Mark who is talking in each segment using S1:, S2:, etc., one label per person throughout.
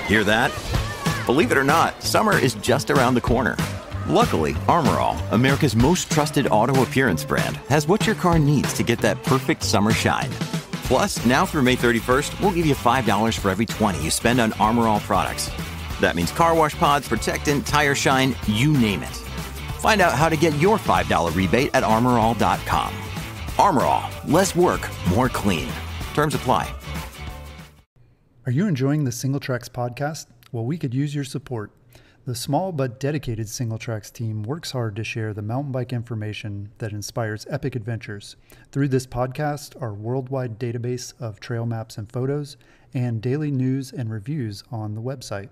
S1: Hear that? Believe it or not, summer is just around the corner. Luckily, Armor All, America's most trusted auto appearance brand, has what your car needs to get that perfect summer shine. Plus, now through May 31st, we'll give you $5 for every $20 you spend on Armor All products. That means car wash pods, protectant, tire shine, you name it. Find out how to get your $5 rebate at armorall.com. Armor All, less work, more clean. Terms apply.
S2: Are you enjoying the Single Tracks podcast? Well, we could use your support. The small but dedicated Single Tracks team works hard to share the mountain bike information that inspires epic adventures. Through this podcast, our worldwide database of trail maps and photos, and daily news and reviews on the website.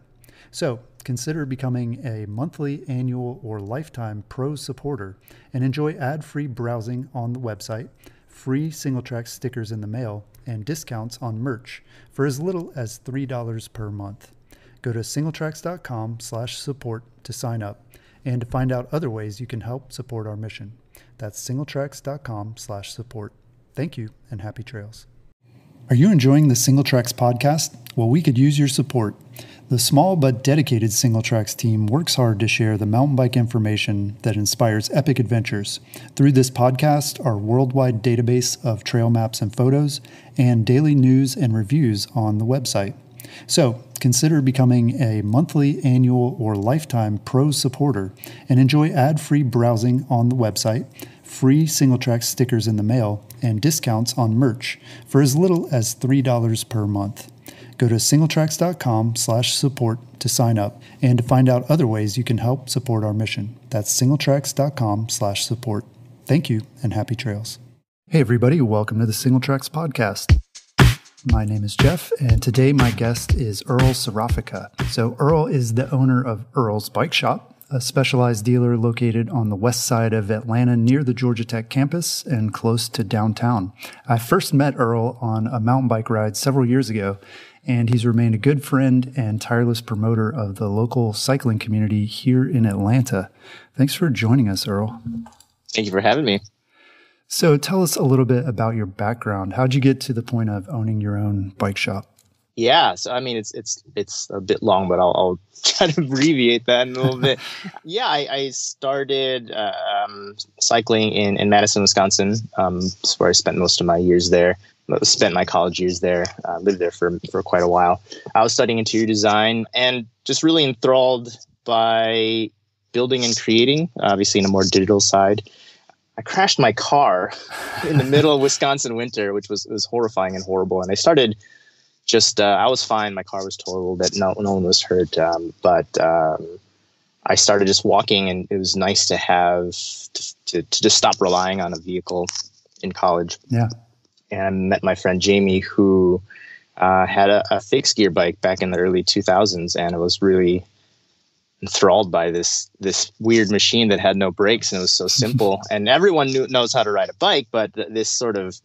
S2: So, consider becoming a monthly, annual, or lifetime pro supporter and enjoy ad-free browsing on the website, free Single Tracks stickers in the mail, and discounts on merch for as little as $3 per month. Go to singletracks.com/support to sign up and to find out other ways you can help support our mission. That's singletracks.com/support. Thank you and happy trails. Are you enjoying the Single Tracks podcast? Well, we could use your support. The small but dedicated Single Tracks team works hard to share the mountain bike information that inspires epic adventures. Through this podcast, our worldwide database of trail maps and photos, and daily news and reviews on the website. So, consider becoming a monthly, annual, or lifetime pro supporter and enjoy ad-free browsing on the website, free Single Tracks stickers in the mail, and discounts on merch for as little as $3 per month. Go to singletracks.com/support to sign up and to find out other ways you can help support our mission. That's singletracks.com/support. Thank you and happy trails. Hey everybody, welcome to the Single Tracks podcast. My name is Jeff, and today my guest is Earl Serafica. So Earl is the owner of Earl's Bike Shop, a specialized dealer located on the west side of Atlanta near the Georgia Tech campus and close to downtown. I first met Earl on a mountain bike ride several years ago, and he's remained a good friend and tireless promoter of the local cycling community here in Atlanta. Thanks for joining us, Earl.
S3: Thank you for having me.
S2: So tell us a little bit about your background. How'd you get to the point of owning your own bike shop?
S3: Yeah, so I mean, it's a bit long, but I'll try to abbreviate that in a little bit. Yeah, I started cycling in Madison, Wisconsin. That's where I spent most of my years there. Spent my college years there. Lived there for quite a while. I was studying interior design and just really enthralled by building and creating, obviously in a more digital side. I crashed my car in the middle of Wisconsin winter, which was horrifying and horrible. And I started I was fine. My car was totaled, that no one was hurt. But I started just walking, and it was nice to have to just stop relying on a vehicle in college. Yeah. And I met my friend Jamie, who had a fixed gear bike back in the early 2000s. And I was really enthralled by this weird machine that had no brakes, and it was so simple. And everyone knows how to ride a bike, but this sort of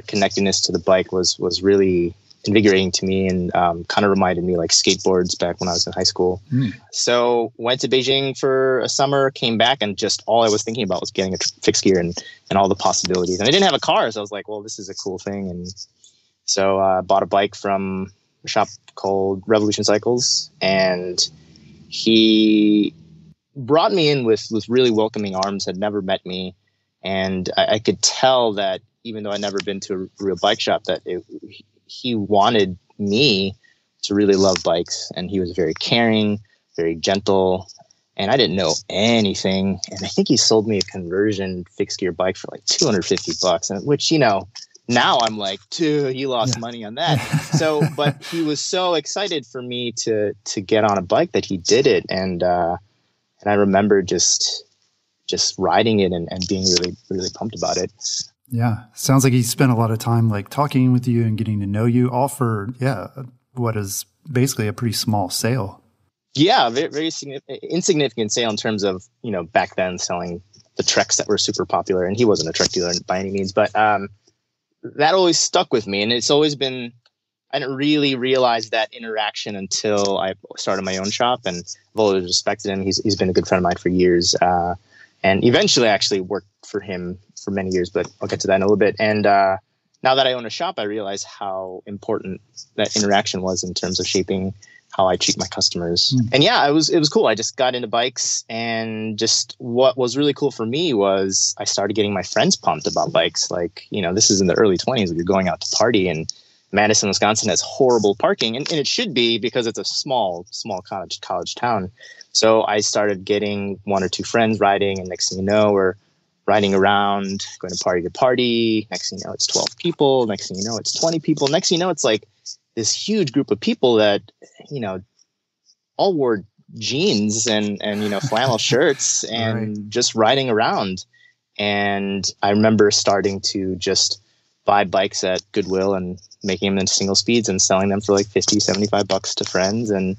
S3: connectedness to the bike was really invigorating to me, and kind of reminded me like skateboards back when I was in high school. So went to Beijing for a summer, came back, and just all I was thinking about was getting a fixed gear and all the possibilities. And I didn't have a car, so I was like, well, this is a cool thing. And so I bought a bike from a shop called Revolution Cycles, and he brought me in with really welcoming arms, had never met me. And I could tell that even though I'd never been to a real bike shop, that he wanted me to really love bikes. And he was very caring, very gentle. And I didn't know anything. And I think he sold me a conversion fixed gear bike for like $250, and which, now I'm like, dude, he lost money on that. So, but he was so excited for me to get on a bike that he did it. And I remember just riding it and being really, really pumped about it.
S2: Yeah. Sounds like he spent a lot of time like talking with you and getting to know you, all for, what is basically a pretty small sale.
S3: Yeah. Very, very insignificant sale in terms of, back then selling the Treks that were super popular. And he wasn't a Trek dealer by any means, but, that always stuck with me. And it's always been, I didn't really realize that interaction until I started my own shop, and I've always respected him. He's been a good friend of mine for years. And eventually I actually worked for him for many years, but I'll get to that in a little bit. And now that I own a shop, I realize how important that interaction was in terms of shaping how I treat my customers. And yeah, it was cool. I just got into bikes, and just what was really cool for me was I started getting my friends pumped about bikes. Like, this is in the early 20s when you're going out to party, and Madison, Wisconsin has horrible parking, and it should be, because it's a small college town. So I started getting one or two friends riding, and next thing you know, we're riding around, going to party. Next thing you know, it's 12 people. Next thing you know, it's 20 people. Next thing you know, it's like this huge group of people that, all wore jeans and flannel shirts and just riding around. And I remember starting to just buy bikes at Goodwill and making them into single speeds and selling them for like $50-$75 to friends. And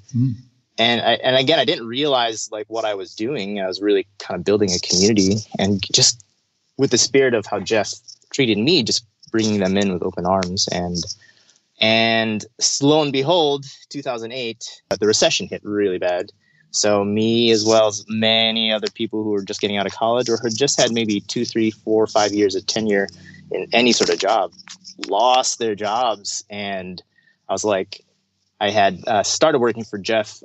S3: again, I didn't realize like what I was doing. I was really kind of building a community, and just with the spirit of how Jeff treated me, just bringing them in with open arms. And lo and behold, 2008, the recession hit really bad. So me, as well as many other people who were just getting out of college or had just had maybe 2, 3, 4, 5 years of tenure in any sort of job, lost their jobs. And I was like, I had started working for Jeff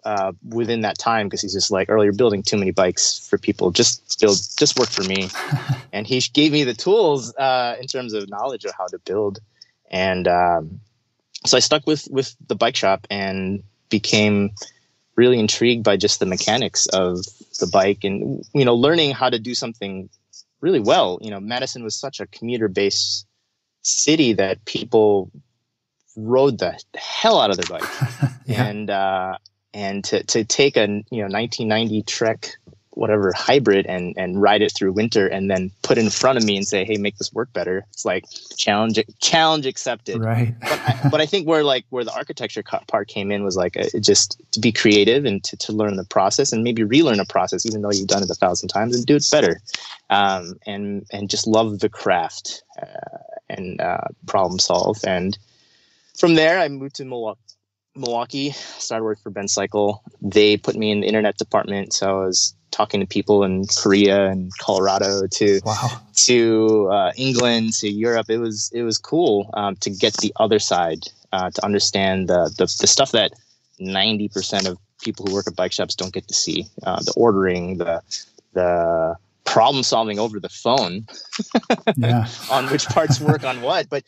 S3: within that time, because he's just like, Earl, you're building too many bikes for people. Just work for me. And he gave me the tools in terms of knowledge of how to build. And so I stuck with the bike shop and became really intrigued by just the mechanics of the bike, and learning how to do something really well. Madison was such a commuter-based city that people rode the hell out of their bike. And to take a 1990 Trek whatever hybrid and ride it through winter, and then put it in front of me and say, hey, make this work better. It's like challenge accepted.
S2: Right.
S3: but I think where the architecture part came in was like just to be creative and to learn the process, and maybe relearn a process, even though you've done it 1,000 times, and do it better. And just love the craft and problem solve. And from there, I moved to Milwaukee, started working for Ben Cycle. They put me in the internet department, so I was talking to people in Korea and Colorado to England to Europe. It was cool to get the other side, to understand the stuff that 90% of people who work at bike shops don't get to see. The ordering, the problem solving over the phone on which parts work on what. But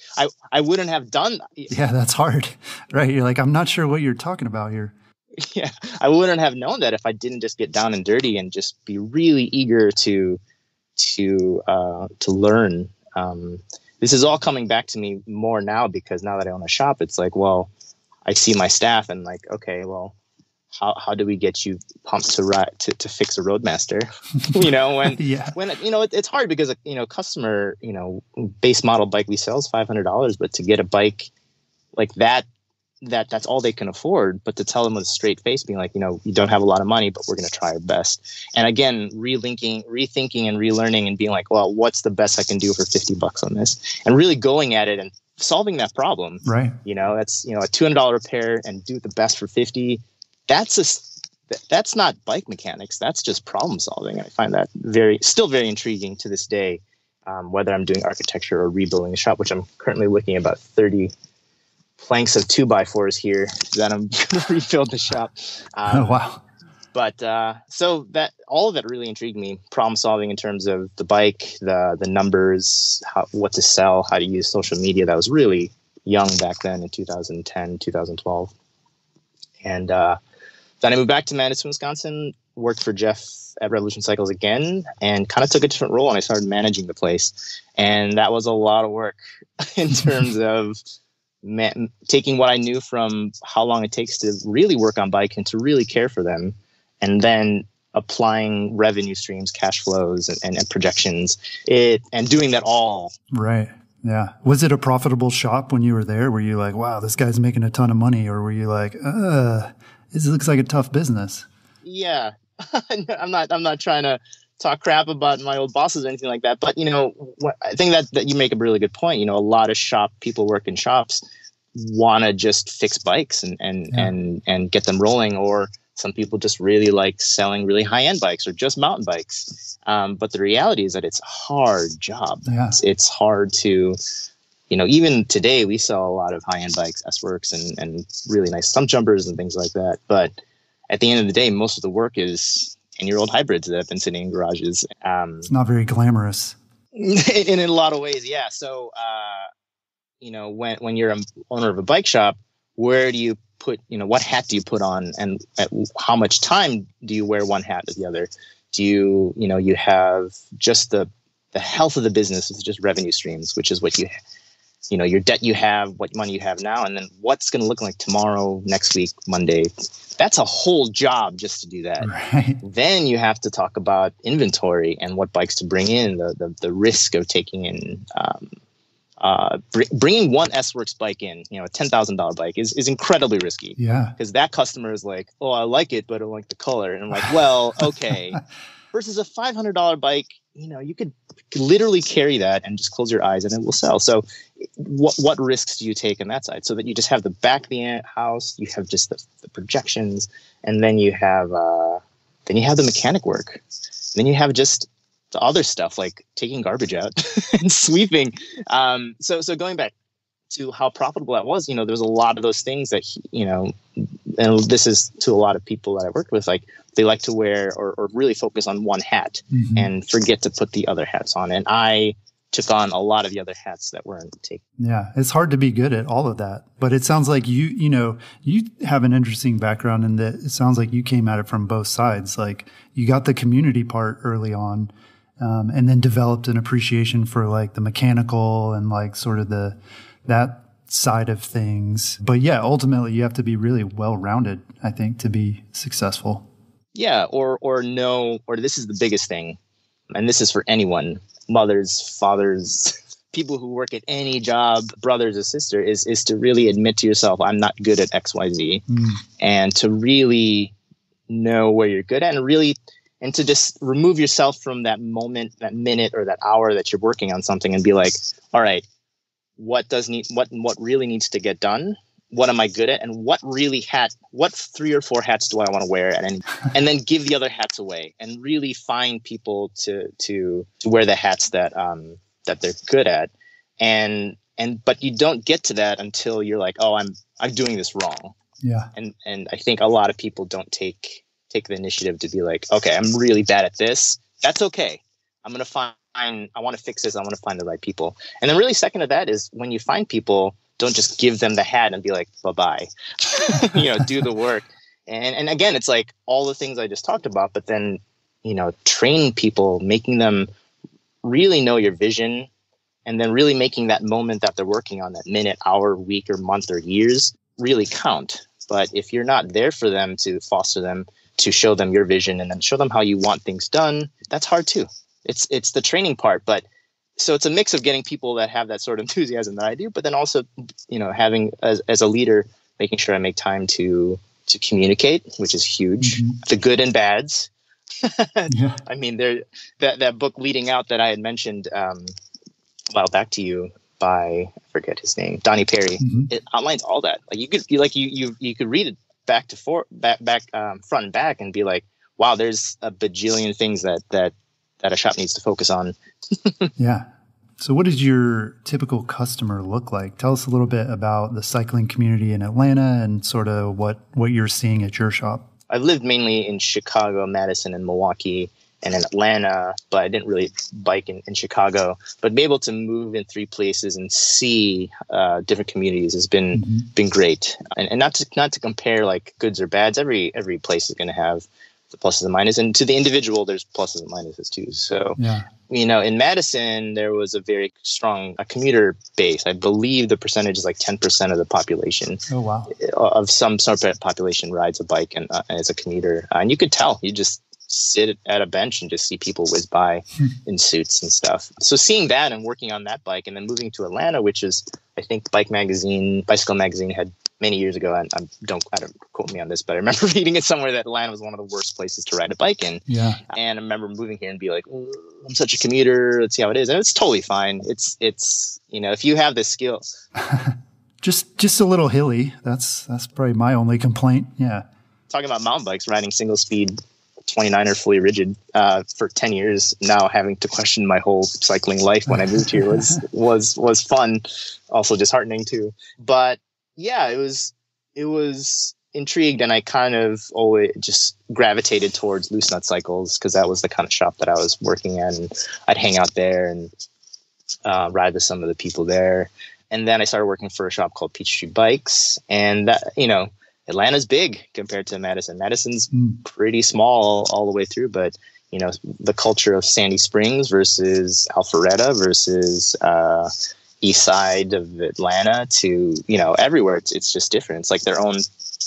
S3: I wouldn't have done that.
S2: Yeah, that's hard. Right. You're like, I'm not sure what you're talking about here.
S3: Yeah, I wouldn't have known that if I didn't just get down and dirty and just be really eager to learn. This is all coming back to me more now, because now that I own a shop, it's like, well, I see my staff and like, okay, well, how do we get you pumped to fix a Roadmaster? When it's hard, because customer base model bike we sell is $500, but to get a bike like that's all they can afford. But to tell them with a straight face, being like, you don't have a lot of money, but we're going to try our best. And again, rethinking and relearning and being like, well, what's the best I can do for $50 on this? And really going at it and solving that problem. Right. That's, a $200 repair and do the best for $50. That's not bike mechanics. That's just problem solving. I find that still very intriguing to this day, whether I'm doing architecture or rebuilding a shop, which I'm currently looking at about 30 planks of 2x4s here that I'm going to rebuild the shop.
S2: Oh, wow.
S3: But so that all of that really intrigued me. Problem solving in terms of the bike, the numbers, what to sell, how to use social media. That was really young back then in 2010, 2012. And then I moved back to Madison, Wisconsin, worked for Jeff at Revolution Cycles again, and kind of took a different role, and I started managing the place. And that was a lot of work in terms of taking what I knew from how long it takes to really work on bike and to really care for them, and then applying revenue streams, cash flows, and projections, and doing that all. Right.
S2: Yeah. Was it a profitable shop when you were there? Were you like, wow, this guy's making a ton of money? Or were you like, this looks like a tough business?
S3: Yeah. I'm not trying to talk crap about my old bosses or anything like that. But, I think that you make a really good point. A lot of people work in shops want to just fix bikes and get them rolling. Or some people just really like selling really high-end bikes or just mountain bikes. But the reality is that it's a hard job. Yeah. It's hard to even today we sell a lot of high-end bikes, S-Works and really nice stump jumpers and things like that. But at the end of the day, most of the work is 10-year-old hybrids that have been sitting in garages.
S2: It's not very glamorous.
S3: In a lot of ways, yeah. So, when you're an owner of a bike shop, where do you put, what hat do you put on, and at how much time do you wear one hat or the other? Do you, you have just the health of the business is just revenue streams, which is what your debt you have, what money you have now, and then what's going to look like tomorrow, next week, Monday. That's a whole job just to do that.
S2: Right.
S3: Then you have to talk about inventory and what bikes to bring in, the risk of taking in, bringing one S-Works bike in, a $10,000 bike is incredibly risky.
S2: Yeah.
S3: Because that customer is like, oh, I like it, but I don't like the color. And I'm like, well, okay. Versus a $500 bike, you could literally carry that and just close your eyes and it will sell. So what risks do you take on that side? So that you just have the back of the house, you have just the projections, and then you have the mechanic work. And then you have just the other stuff like taking garbage out and sweeping. So going back to how profitable that was, there's a lot of those things that, and this is to a lot of people that I worked with, like they like to wear or really focus on one hat and forget to put the other hats on. And I took on a lot of the other hats that weren't taken.
S2: Yeah. It's hard to be good at all of that, but it sounds like you have an interesting background in that it sounds like you came at it from both sides. Like you got the community part early on, and then developed an appreciation for like the mechanical and like sort of that side of things. But yeah, ultimately you have to be really well-rounded, I think, to be successful.
S3: Yeah. Or this is the biggest thing. And this is for anyone, mothers, fathers, people who work at any job, brothers or sister, is to really admit to yourself, I'm not good at XYZ, and to really know where you're good at and to just remove yourself from that moment, that minute or that hour that you're working on something and be like, all right, what really needs to get done? What am I good at? And what 3 or 4 hats do I want to wear at any, and then give the other hats away and really find people to wear the hats that they're good at. But you don't get to that until you're like, oh, I'm doing this wrong.
S2: Yeah.
S3: And I think a lot of people don't take the initiative to be like, okay, I'm really bad at this. That's okay. I want to fix this. I want to find the right people. And then really second to that is when you find people, don't just give them the hat and be like, bye-bye, do the work. And again, it's like all the things I just talked about, but then, train people, making them really know your vision, and then really making that moment that they're working on, that minute, hour, week, or month, or years really count. But if you're not there for them to foster them, to show them your vision and then show them how you want things done, that's hard too. It's the training part, but so it's a mix of getting people that have that sort of enthusiasm that I do, but then also, having as a leader, making sure I make time to communicate, which is huge, the good and bads. Yeah. I mean, that book Leading Out that I had mentioned a while back to you by, I forget his name, Donnie Perry. It outlines all that. Like you could read it back to front and back and be like, wow, there's a bajillion things that a shop needs to focus on.
S2: Yeah. So what does your typical customer look like? Tell us a little bit about the cycling community in Atlanta and sort of what you're seeing at your shop.
S3: I've lived mainly in Chicago, Madison, and Milwaukee, and in Atlanta, but I didn't really bike in Chicago. But be able to move in 3 places and see different communities has been great. And not to compare like goods or bads. Every place is going to have the pluses and minuses, and to the individual, there's pluses and minuses too. So, in Madison, there was a very strong commuter base. I believe the percentage is like 10% of the population.
S2: Oh, wow.
S3: Of some sort of population rides a bike and as a commuter. And you could tell, you just sit at a bench and just see people whiz by in suits and stuff. So seeing that and working on that bike and then moving to Atlanta, which is, I think Bicycle Magazine had many years ago, and don't quote me on this, but I remember reading it somewhere that Atlanta was one of the worst places to ride a bike in. Yeah. And I remember moving here and be like, I'm such a commuter. Let's see how it is. And it's totally fine. It's if you have the skill.
S2: just a little hilly. That's probably my only complaint. Yeah.
S3: Talking about mountain bikes, riding single speed 29er fully rigid for 10 years. Now having to question my whole cycling life when I moved here was fun, also disheartening too. But yeah, it was intrigued, and I kind of always just gravitated towards loose nut cycles because that was the kind of shop that I was working at, and I'd hang out there and ride with some of the people there. And then I started working for a shop called Peachtree Bikes, and that, Atlanta's big compared to Madison. Madison's pretty small all the way through, but the culture of Sandy Springs versus Alpharetta versus east side of Atlanta to everywhere, it's just different. It's like their own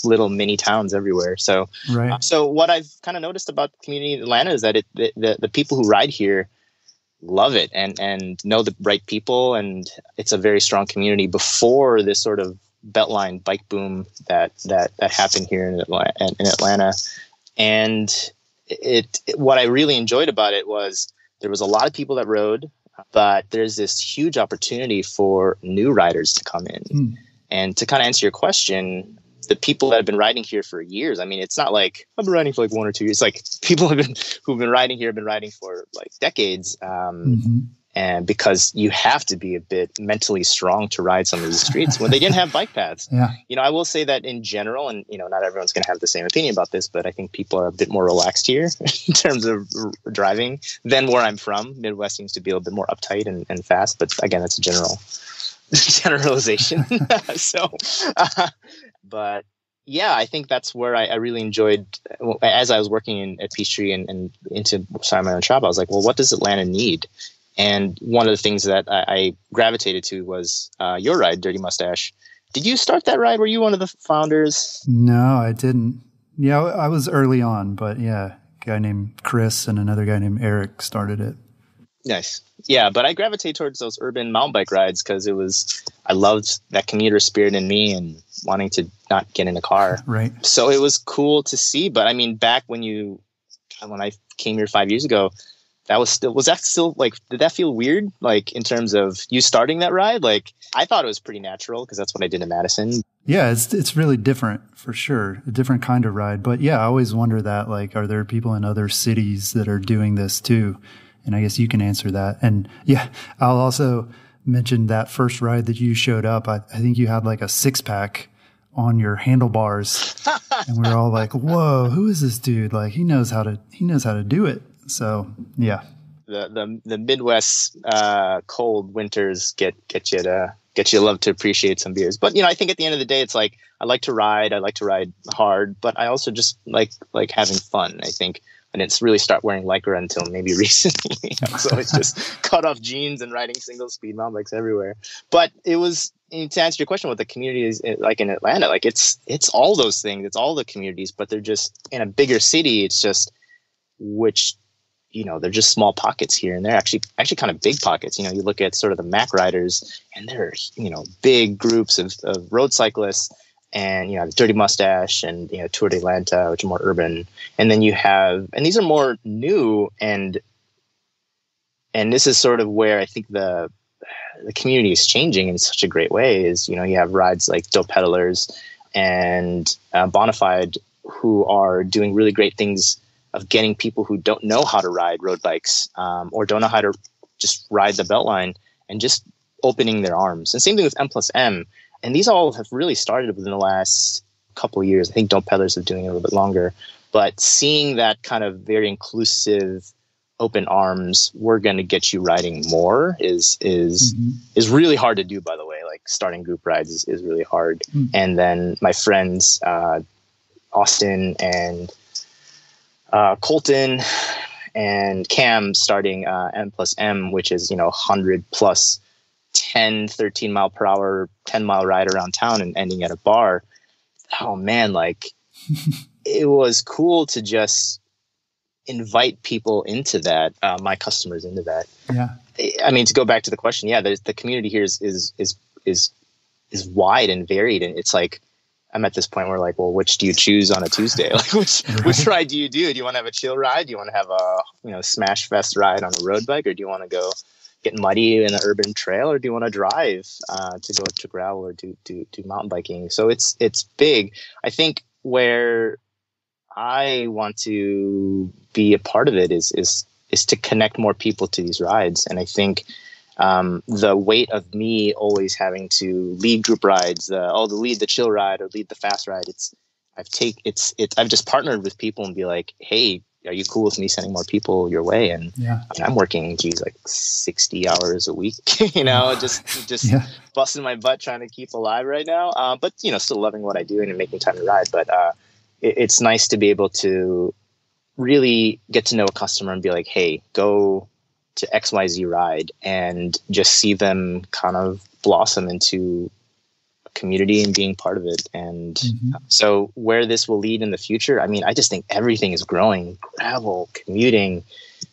S3: little mini towns everywhere. So
S2: right.
S3: So what I've kind of noticed about the community in Atlanta is that the people who ride here love it and know the right people, and it's a very strong community before this sort of Beltline bike boom that happened here in Atlanta. And what I really enjoyed about it was there was a lot of people that rode, but there's this huge opportunity for new riders to come in. And to kind of answer your question, the people that have been riding here for years, I mean, it's not like I've been riding for like 1 or 2 years. It's like people who've been riding here have been riding for like decades. And because you have to be a bit mentally strong to ride some of these streets when they didn't have bike paths.
S2: Yeah.
S3: I will say that in general, and not everyone's going to have the same opinion about this, but I think people are a bit more relaxed here in terms of driving than where I'm from. Midwest seems to be a little bit more uptight and fast, but again, that's a generalization. But yeah, I think that's where I really enjoyed, as I was working at Peachtree and into starting my own shop, I was like, well, what does Atlanta need? And one of the things that I gravitated to was your ride, Dirty Mustache. Did you start that ride? Were you one of the founders?
S2: No, I didn't. Yeah, I was early on, but yeah, a guy named Chris and another guy named Eric started it.
S3: Nice. Yeah, but I gravitate towards those urban mountain bike rides because I loved that commuter spirit in me and wanting to not get in a car.
S2: Right.
S3: So it was cool to see. But I mean, back when I came here 5 years ago, was that still like, did that feel weird? Like in terms of you starting that ride? Like I thought it was pretty natural because that's what I did in Madison.
S2: Yeah, it's really different for sure. A different kind of ride. But yeah, I always wonder that, like, are there people in other cities that are doing this too? And I guess you can answer that. And yeah, I'll also mention that first ride that you showed up. I think you had like a 6-pack on your handlebars and we were all like, whoa, who is this dude? Like he knows how to do it. So yeah.
S3: The Midwest cold winters get you to love to appreciate some beers. But I think at the end of the day, it's like I like to ride hard, but I also just like having fun. I think I didn't really start wearing Lycra until maybe recently. So it's just cut off jeans and riding single speed mountain bikes everywhere. But it was, to answer your question, what the community is like in Atlanta, like it's all those things, it's all the communities, but they're just in a bigger city. It's just they're just small pockets here and there, actually kind of big pockets. You look at sort of the Mac riders and they're, big groups of road cyclists, and, the Dirty Mustache and, Tour de Atlanta, which are more urban. And then you have, and these are more new, and this is sort of where I think the community is changing in such a great way is, you have rides like Dope Peddlers and Bonafide, who are doing really great things of getting people who don't know how to ride road bikes or don't know how to just ride the Beltline and just opening their arms. And same thing with M+M. And these all have really started within the last couple of years. I think Dope Peddlers are doing it a little bit longer. But seeing that kind of very inclusive open arms, we're going to get you riding more is really hard to do, by the way. Like starting group rides is really hard. And then my friends, Austin and Colton and Cam starting M+M, which is 100 plus 10, 13 mile per hour, 10 mile ride around town and ending at a bar. Oh man, like it was cool to just invite people into that, my customers into that.
S2: Yeah.
S3: I mean, to go back to the question, yeah, the community here is wide and varied, and it's like I'm at this point where like, well, which do you choose on a Tuesday? Like, which ride do you do? Do you want to have a chill ride? Do you want to have a smash fest ride on a road bike, or do you want to go get muddy in an urban trail, or do you want to drive to go to gravel or do mountain biking? So it's big. I think where I want to be a part of it is to connect more people to these rides. And I think the weight of me always having to lead group rides, lead the chill ride or lead the fast ride. I've just partnered with people and be like, hey, are you cool with me sending more people your way? And I'm working, like 60 hours a week, just busting my butt trying to keep alive right now. But still loving what I do and making time to ride. But it's nice to be able to really get to know a customer and be like, hey, go to XYZ ride, and just see them kind of blossom into a community and being part of it. And so where this will lead in the future, I mean, I just think everything is growing. Gravel, commuting,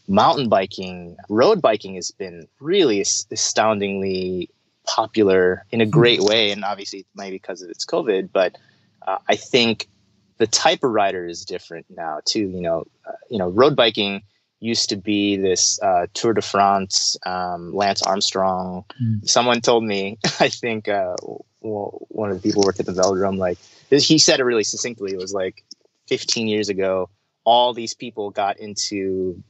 S3: mountain biking, road biking has been really astoundingly popular in a great way. And obviously it might be because of its COVID, but I think the type of rider is different now too. Road biking used to be this Tour de France, Lance Armstrong. Someone told me, I think one of the people who worked at the velodrome, like he said it really succinctly. It was like 15 years ago, all these people got into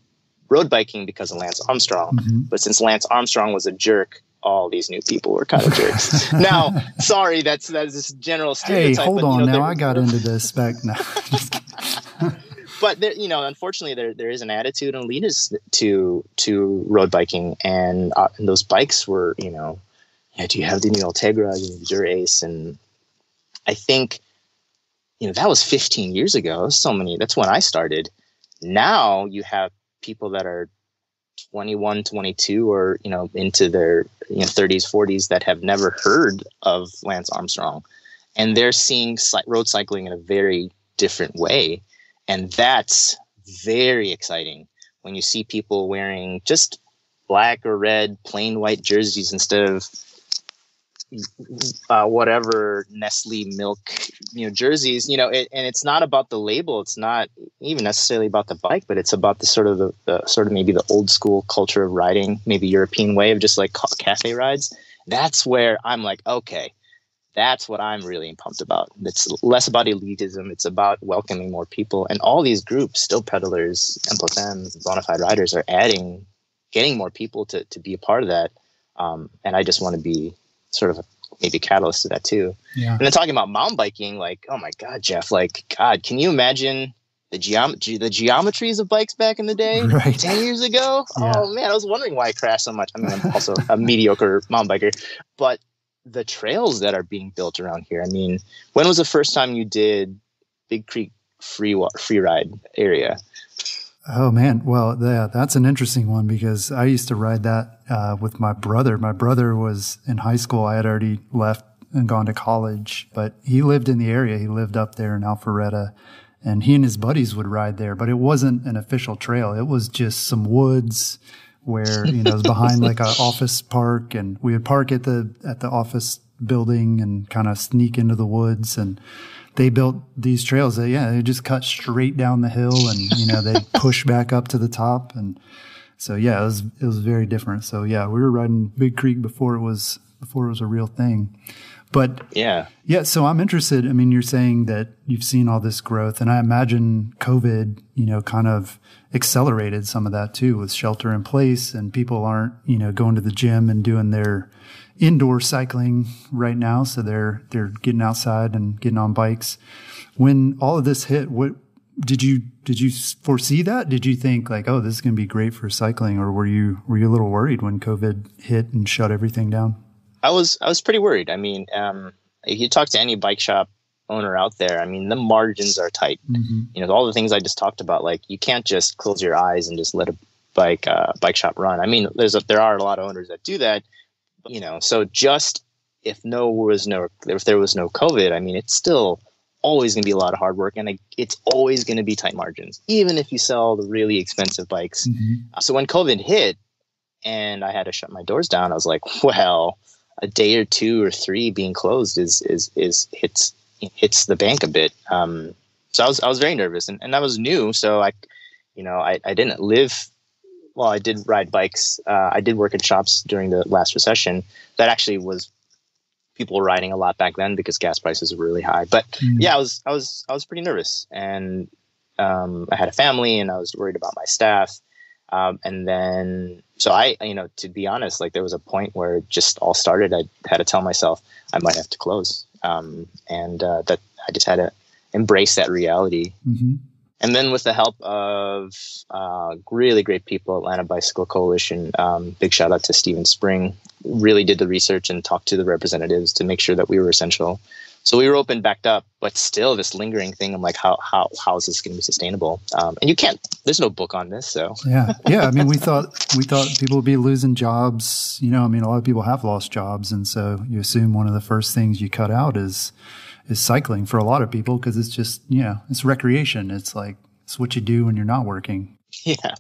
S3: road biking because of Lance Armstrong. But since Lance Armstrong was a jerk, all these new people were kind of jerks. Now, sorry, that's this general stereotype.
S2: Hey, hold on now. I got into this back now.
S3: But unfortunately, there is an attitude and allegiance to road biking, and those bikes were, do you have the new Ultegra, your Ace, and I think, that was 15 years ago. That's when I started. Now you have people that are 21, 22, or into their 30s, 40s that have never heard of Lance Armstrong, and they're seeing road cycling in a very different way. And that's very exciting when you see people wearing just black or red, plain white jerseys instead of whatever Nestle milk, jerseys, and it's not about the label. It's not even necessarily about the bike, but it's about the sort of maybe the old school culture of riding, maybe European way of just like cafe rides. That's where I'm like, okay, that's what I'm really pumped about. It's less about elitism. It's about welcoming more people. And all these groups, Still Pedalers, M+M, Bonafide Riders, are getting more people to be a part of that. And I just want to be sort of maybe a catalyst to that too. Yeah. And then talking about mountain biking, like, oh my God, Jeff, can you imagine the geometries of bikes back in the day, 10 years ago? Yeah. Oh man, I was wondering why I crashed so much. I mean, I'm also a mediocre mountain biker, but the trails that are being built around here. I mean, when was the first time you did Big Creek free ride area?
S2: Oh man. Well, that's an interesting one because I used to ride that with my brother. My brother was in high school. I had already left and gone to college, but he lived in the area. He lived up there in Alpharetta, and he and his buddies would ride there, but it wasn't an official trail. It was just some woods where, it was behind like an office park, and we would park at the office building and kind of sneak into the woods. And they built these trails that, they just cut straight down the hill, and, they push back up to the top. And so, it was very different. So we were riding Big Creek before it was a real thing. But so I'm interested. I mean, you're saying that you've seen all this growth, and I imagine COVID, kind of accelerated some of that too, with shelter in place, and people aren't, going to the gym and doing their indoor cycling right now. So they're getting outside and getting on bikes. When all of this hit, what did you foresee that? Did you think like, oh, this is going to be great for cycling, or were you a little worried when COVID hit and shut everything down?
S3: I was pretty worried. I mean, if you talk to any bike shop owner out there, I mean, the margins are tight. All the things I just talked about, like you can't just close your eyes and just let a bike shop run. I mean, there are a lot of owners that do that, so just if there was no COVID, I mean, it's still always going to be a lot of hard work, and it's always going to be tight margins, even if you sell the really expensive bikes. So when COVID hit and I had to shut my doors down, I was like, well, a day or two or three being closed hits the bank a bit. So I was very nervous, and I was new. So I didn't live. Well, I did ride bikes. I did work in shops during the last recession. That actually was, people were riding a lot back then because gas prices were really high. But I was pretty nervous, and I had a family and I was worried about my staff. And then, so to be honest, like there was a point where it just all started. I had to tell myself I might have to close. That I just had to embrace that reality.
S2: Mm-hmm.
S3: And then with the help of really great people, Atlanta Bicycle Coalition, big shout out to Steven Spring, really did the research and talked to the representatives to make sure that we were essential. So we were open, backed up, but still this lingering thing. I'm like, how is this going to be sustainable? And you can't. There's no book on this, so
S2: yeah. I mean, we thought people would be losing jobs. You know, I mean, a lot of people have lost jobs, and so you assume one of the first things you cut out is cycling for a lot of people because it's just it's recreation. It's like it's what you do when you're not working.
S3: Yeah.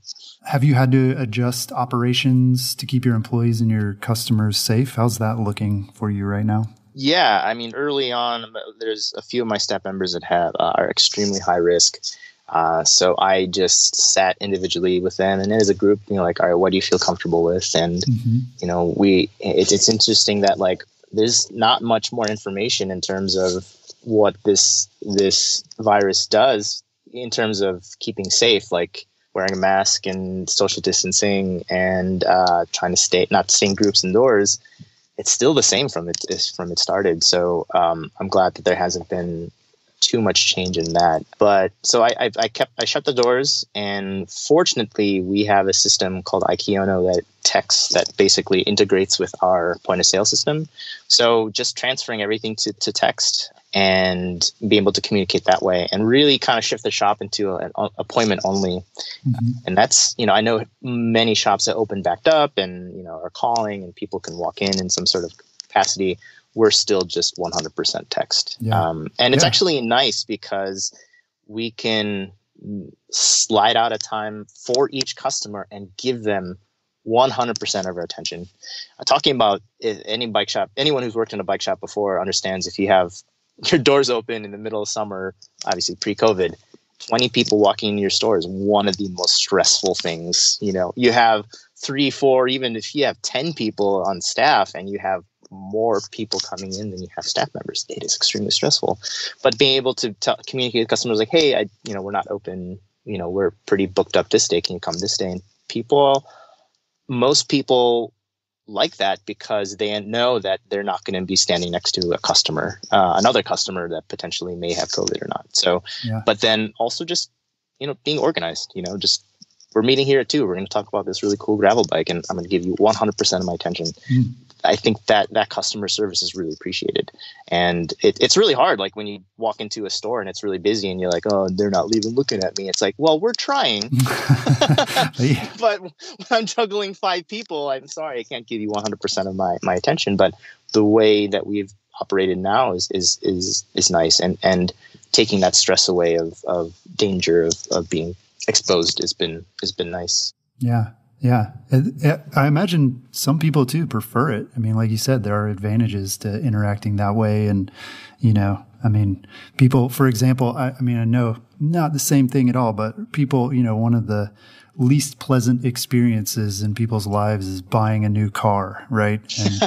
S2: Have you had to adjust operations to keep your employees and your customers safe? How's that looking for you right now?
S3: Yeah, I mean, early on, there's a few of my staff members that are extremely high risk. So I just sat individually with them, and then as a group, like, all right, what do you feel comfortable with? And it's interesting that like there's not much more information in terms of what this virus does in terms of keeping safe, like wearing a mask and social distancing and trying to not stay in groups indoors. It's still the same from it started. So I'm glad that there hasn't been too much change in that. But so I shut the doors, and fortunately we have a system called Ikiono that basically integrates with our point of sale system. So just transferring everything to text and be able to communicate that way and really kind of shift the shop into an appointment only. Mm-hmm. And that's, I know many shops that open backed up and, are calling and people can walk in some sort of capacity. We're still just 100% text. Yeah. And it's actually nice because we can slide out a time for each customer and give them 100% of our attention. Talking about any bike shop, anyone who's worked in a bike shop before understands if you have your doors open in the middle of summer, obviously pre-COVID, 20 people walking into your store is one of the most stressful things. You have 3, 4, even if you have 10 people on staff and you have more people coming in than you have staff members, it is extremely stressful. But being able to communicate with customers like, hey, we're not open, we're pretty booked up this day. Can you come this day? And most people like that because they know that they're not going to be standing next to a customer, another customer that potentially may have COVID or not. So, But then also just, being organized, just we're meeting here at 2. We're going to talk about this really cool gravel bike and I'm going to give you 100% of my attention. Mm. I think that customer service is really appreciated. And it's really hard. Like when you walk into a store and it's really busy and you're like, oh, they're not even looking at me. It's like, well, we're trying. But when I'm juggling 5 people, I'm sorry, I can't give you 100% of my attention. But the way that we've operated now is nice. And taking that stress away of danger of being exposed has been nice. Yeah.
S2: Yeah. I imagine some people too prefer it. I mean, like you said, there are advantages to interacting that way. And, people, for example, I know not the same thing at all, but people, one of the least pleasant experiences in people's lives is buying a new car, right? And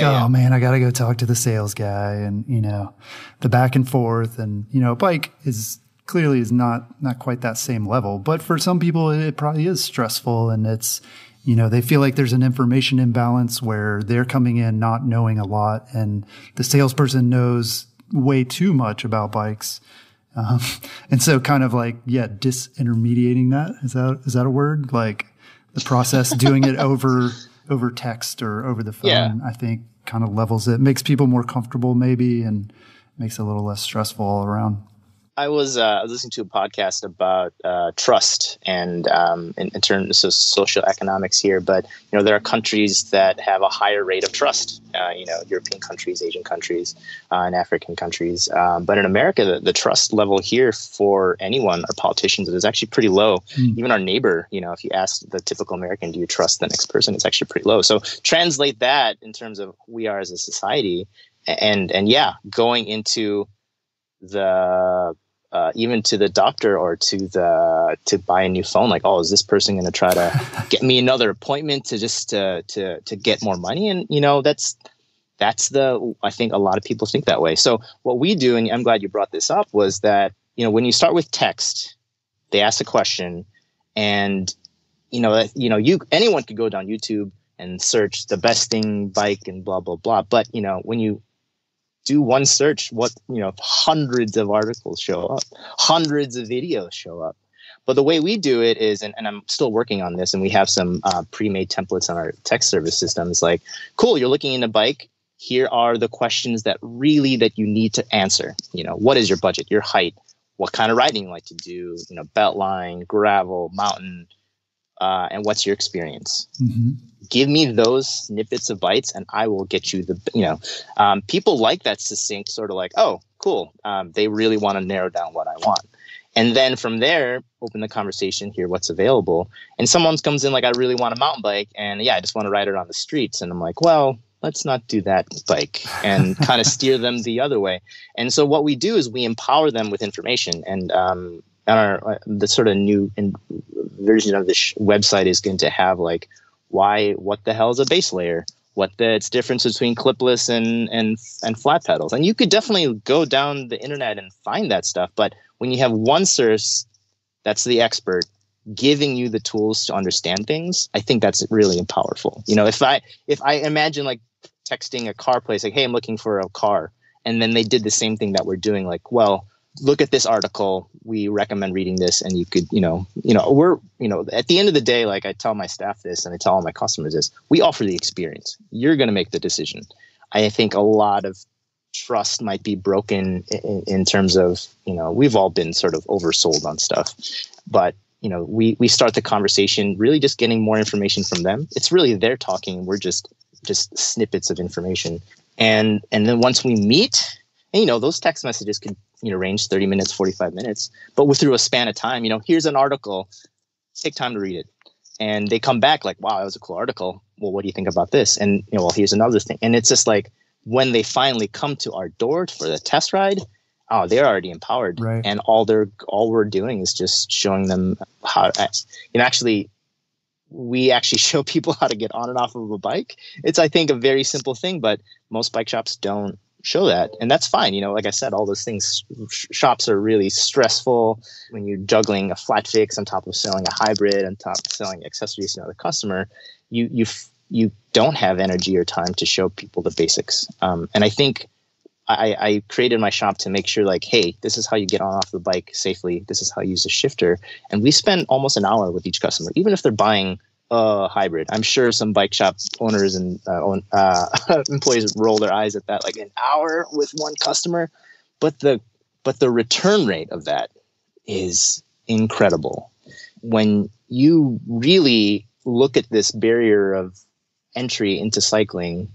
S2: oh man, I got to go talk to the sales guy and, the back and forth and, a bike clearly is not quite that same level, but for some people it probably is stressful, and it's, they feel like there's an information imbalance where they're coming in not knowing a lot and the salesperson knows way too much about bikes. And so kind of like, disintermediating that. Is that a word? Like the process, doing it over text or over the phone, I think kind of levels it, makes people more comfortable maybe, and makes it a little less stressful all around.
S3: I was listening to a podcast about trust and in terms of social economics here, but there are countries that have a higher rate of trust. European countries, Asian countries, and African countries. But in America, the trust level here for anyone, our politicians, is actually pretty low. Even our neighbor, if you ask the typical American, do you trust the next person? It's actually pretty low. So translate that in terms of who we are as a society, and going into the even to the doctor or to buy a new phone, like, oh, is this person going to try to get me another appointment to just to get more money? And that's I think a lot of people think that way. So what we do, and I'm glad you brought this up, was that when you start with text, they ask a question, and anyone could go down YouTube and search the best thing bike and blah blah blah. But when you do one search, hundreds of articles show up, hundreds of videos show up. But the way we do it is, and I'm still working on this, and we have some pre-made templates on our text service system. It's like, cool, you're looking into bike. Here are the questions that you need to answer. What is your budget, your height, what kind of riding you like to do, belt line, gravel, mountain, and what's your experience? Mm-hmm. Give me those snippets of bites, and I will get you people like that succinct sort of like, oh, cool. They really want to narrow down what I want. And then from there, open the conversation, hear what's available. And someone comes in like, I really want a mountain bike, and I just want to ride it on the streets. And I'm like, well, let's not do that bike, and kind of steer them the other way. And so what we do is we empower them with information. And the sort of new version of this website is going to have like, what the hell is a base layer? It's difference between clipless and flat pedals. And you could definitely go down the internet and find that stuff. But when you have one source that's the expert giving you the tools to understand things, I think that's really powerful. If I imagine like texting a car place, like, hey, I'm looking for a car. And then they did the same thing that we're doing. Like, well, look at this article. We recommend reading this. And you could, we're, at the end of the day, like I tell my staff this and I tell all my customers this, we offer the experience. You're going to make the decision. I think a lot of trust might be broken in terms of, we've all been sort of oversold on stuff, but we start the conversation really just getting more information from them. It's really they're talking. We're just snippets of information. And then once we meet, and, those text messages could, range 30 minutes, 45 minutes, but through a span of time, here's an article, take time to read it. And they come back like, wow, that was a cool article. Well, what do you think about this? And, well, here's another thing. And it's just like, when they finally come to our door for the test ride, oh, they're already empowered. Right. And all we're doing is just showing them how we actually show people how to get on and off of a bike. It's, I think, a very simple thing, but most bike shops don't show that. And that's fine. Like I said, all those things, shops are really stressful when you're juggling a flat fix on top of selling a hybrid, on top of selling accessories to another customer. You don't have energy or time to show people the basics. And I think I created my shop to make sure, like, hey, this is how you get on off the bike safely. This is how you use a shifter. And we spend almost an hour with each customer, even if they're buying a hybrid. I'm sure some bike shop owners and employees roll their eyes at that, like an hour with one customer. But the return rate of that is incredible. When you really look at this barrier of entry into cycling,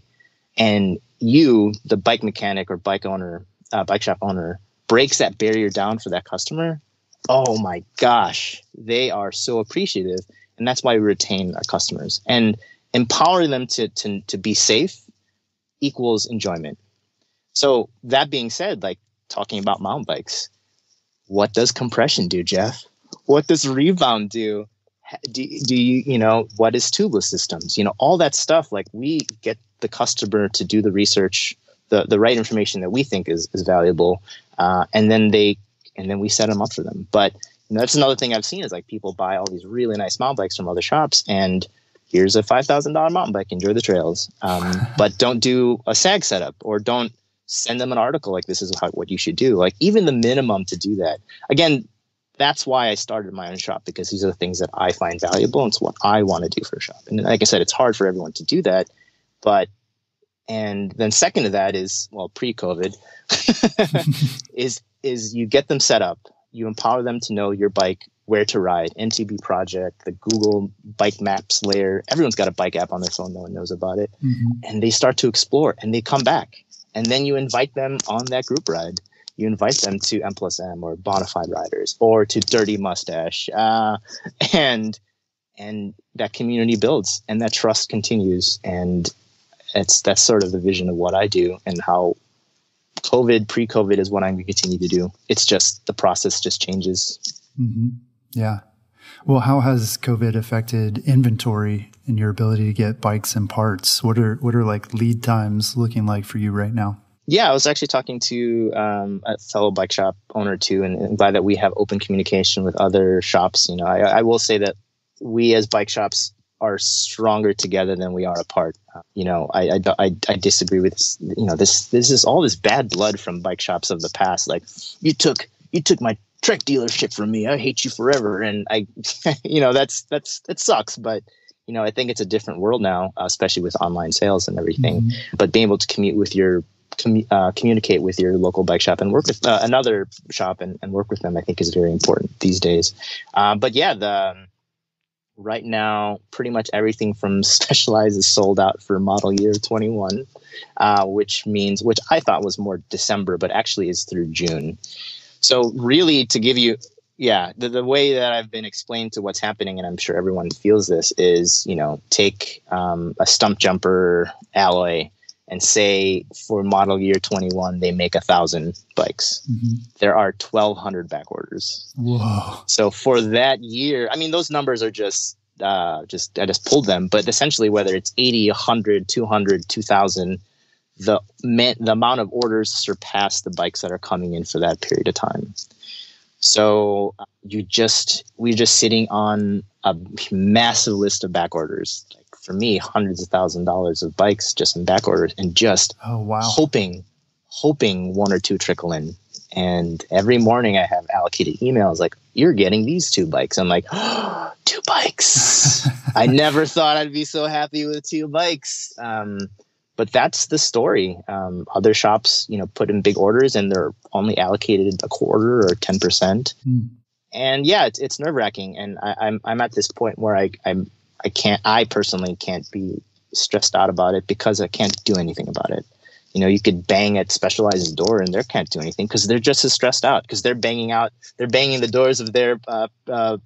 S3: and you, the bike mechanic or bike shop owner, breaks that barrier down for that customer, oh my gosh, they are so appreciative. And that's why we retain our customers. And empower them to be safe equals enjoyment. So that being said, like talking about mountain bikes, what does compression do, Jeff? What does rebound do? Do you what is tubeless systems? All that stuff. Like, we get the customer to do the research, the right information that we think is valuable, and then we set them up for them. But that's another thing I've seen is like people buy all these really nice mountain bikes from other shops, and here's a $5,000 mountain bike. Enjoy the trails, but don't do a SAG setup, or don't send them an article like this is what you should do. Like, even the minimum to do that. Again, that's why I started my own shop, because these are the things that I find valuable, and it's what I want to do for a shop. And like I said, it's hard for everyone to do that. And then second to that is, well, pre-COVID, is you get them set up, you empower them to know your bike, where to ride, NTB project, the Google bike maps layer. Everyone's got a bike app on their phone. No one knows about it. Mm-hmm. And they start to explore, and they come back. And then you invite them on that group ride. You invite them to M+M or Bonafide Riders or to Dirty Mustache. And that community builds, and that trust continues. And that's sort of the vision of what I do, and how pre-COVID is what I'm going to continue to do. It's just the process just changes.
S2: Mm-hmm. Yeah. Well, how has COVID affected inventory and your ability to get bikes and parts? What are like lead times looking like for you right now?
S3: Yeah, I was actually talking to a fellow bike shop owner too, and I'm glad that we have open communication with other shops. I will say that we as bike shops are stronger together than we are apart. I disagree with this is all this bad blood from bike shops of the past. Like, you took my Trek dealership from me. I hate you forever. And I, it sucks, but I think it's a different world now, especially with online sales and everything. Mm-hmm. But being able to communicate with your local bike shop and work with another shop and work with them, I think, is very important these days. But yeah, right now, pretty much everything from Specialized is sold out for model year 21, which I thought was more December, but actually is through June. So really, to give you, the way that I've been explained to what's happening, and I'm sure everyone feels this, is, take a stump jumper alloy and say for model year 21, they make 1,000 bikes. Mm-hmm. There are 1,200 back orders.
S2: Whoa.
S3: So for that year, I mean, those numbers are I just pulled them, but essentially whether it's 80, 100, 200, 2,000, the amount of orders surpass the bikes that are coming in for that period of time. So we're just sitting on a massive list of back orders. Like, for me, hundreds of $1,000s of bikes just in back orders, and just hoping one or two trickle in. And every morning I have allocated emails like, you're getting these 2 bikes. I'm like, 2 bikes. I never thought I'd be so happy with 2 bikes. But that's the story. Other shops, put in big orders and they're only allocated a quarter or 10%. And yeah, it's nerve wracking. And I'm at this point where I personally can't be stressed out about it because I can't do anything about it. You could bang at Specialized's door and they can't do anything because they're just as stressed out because they're banging the doors of their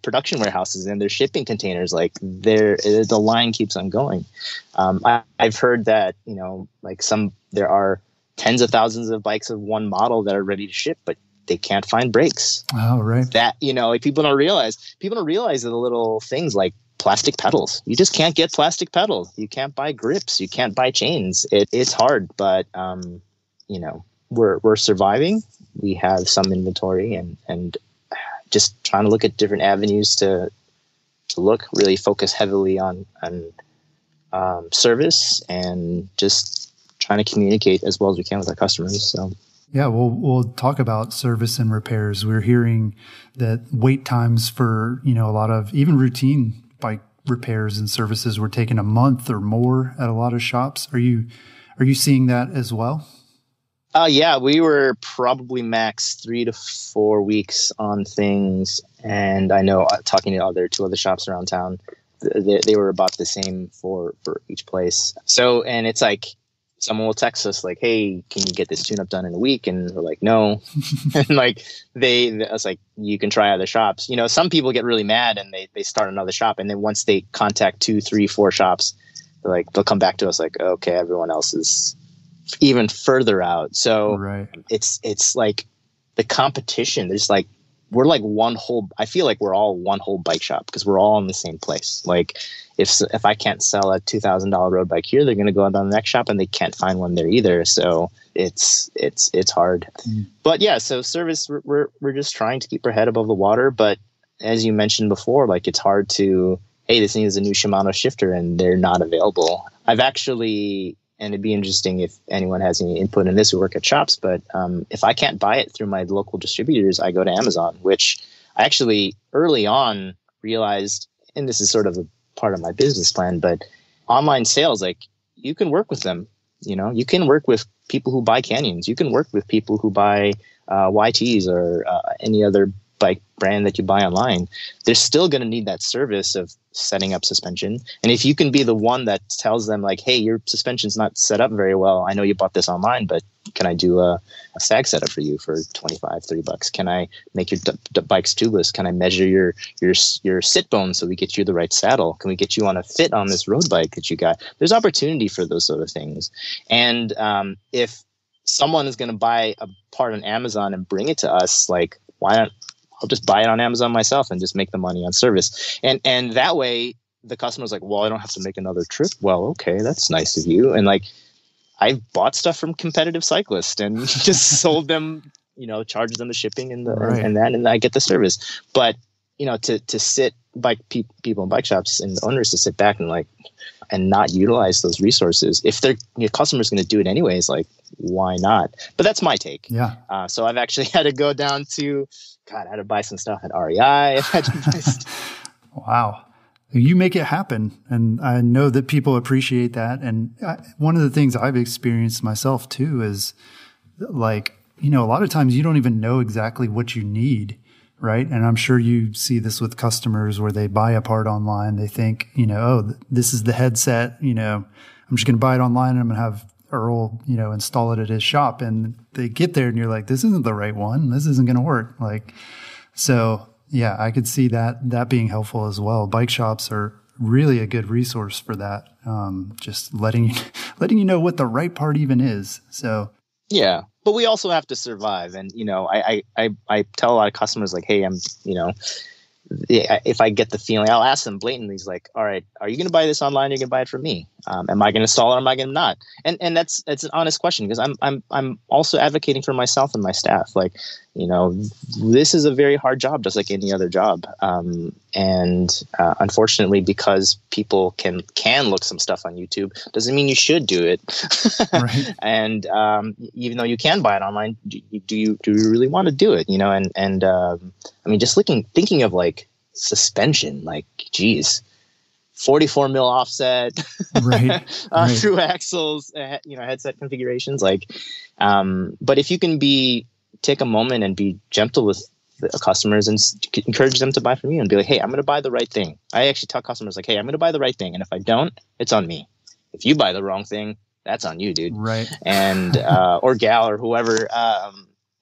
S3: production warehouses and their shipping containers. Like, the line keeps on going. I've heard that, there are tens of thousands of bikes of one model that are ready to ship, but they can't find brakes.
S2: Oh, right.
S3: That, people don't realize the little things like plastic pedals. You just can't get plastic pedals. You can't buy grips. You can't buy chains. It's hard, but we're surviving. We have some inventory and just trying to look at different avenues to really focus heavily on service and just trying to communicate as well as we can with our customers. So.
S2: Yeah, we'll talk about service and repairs. We're hearing that wait times for, a lot of even routine bike repairs and services were taking a month or more at a lot of shops. Are you seeing that as well?
S3: Yeah, we were probably max 3 to 4 weeks on things. And I know talking to 2 other shops around town, they were about the same for each place. So, and it's like, someone will text us like, hey, can you get this tune-up done in a week? And we're like, no. And like, it's like, you can try other shops. Some people get really mad and they start another shop. And then once they contact 2, 3, 4 shops, they'll come back to us like, okay, everyone else is even further out. So right. It's like the competition. There's like, I feel like we're all one whole bike shop because we're all in the same place. Like, if I can't sell a $2,000 road bike here, they're going to go on to the next shop and they can't find one there either. So it's hard. But yeah, so service, we're just trying to keep our head above the water. But as you mentioned before, like, it's hard to, hey, this needs a new Shimano shifter and they're not available. I've actually, and it'd be interesting if anyone has any input in this who work at shops, but if I can't buy it through my local distributors, I go to Amazon, which I actually early on realized, and this is sort of a part of my business plan, but online sales, like, you can work with them. You can work with people who buy Canyons. You can work with people who buy YTs or any other bike brand that you buy online. They're still going to need that service of setting up suspension. And if you can be the one that tells them like, hey, your suspension's not set up very well. I know you bought this online, but can I do a sag setup for you for $25-$30? Can I make your bikes tubeless? Can I measure your sit bone so we get you the right saddle? Can we get you on a fit on this road bike that you got? There's opportunity for those sort of things. And if someone is going to buy a part on Amazon and bring it to us, like, why not? I'll just buy it on Amazon myself and just make the money on service. And that way the customer's like, well, I don't have to make another trip. Well, okay, that's nice of you. And like, I've bought stuff from competitive cyclists and just sold them, charged them the shipping and and I get the service. But, to sit people in bike shops and the owners to sit back and not utilize those resources, if your customer's going to do it anyways, like, why not? But that's my take.
S2: Yeah.
S3: So I've actually had to go down to, I had to buy some stuff at REI. I had to buy
S2: Wow. You make it happen. And I know that people appreciate that. And one of the things I've experienced myself too is like, a lot of times you don't even know exactly what you need. Right. And I'm sure you see this with customers where they buy a part online. They think, this is the headset, I'm just going to buy it online and I'm going to have Earl, install it at his shop. And they get there and you're like, this isn't the right one. This isn't going to work. So yeah, I could see that being helpful as well. Bike shops are really a good resource for that. Just letting you know what the right part even is. So
S3: yeah. But we also have to survive. And, I tell a lot of customers like, hey, if I get the feeling, I'll ask them blatantly, like, all right, are you going to buy this online? Or are you going to buy it from me? Am I going to install it or am I going to not? And that's an honest question because I'm also advocating for myself and my staff. Like, this is a very hard job, just like any other job. Unfortunately, because people can look some stuff on YouTube, doesn't mean you should do it. Right. And even though you can buy it online, do you really want to do it? Just thinking of like suspension, like, geez, 44 mil offset, right. Through axles, headset configurations, but if you can take a moment and be gentle with the customers and encourage them to buy from you and be like, hey, I'm going to buy the right thing. I actually tell customers like, hey, I'm going to buy the right thing. And if I don't, it's on me. If you buy the wrong thing, that's on you, dude.
S2: Right. And,
S3: or gal or whoever.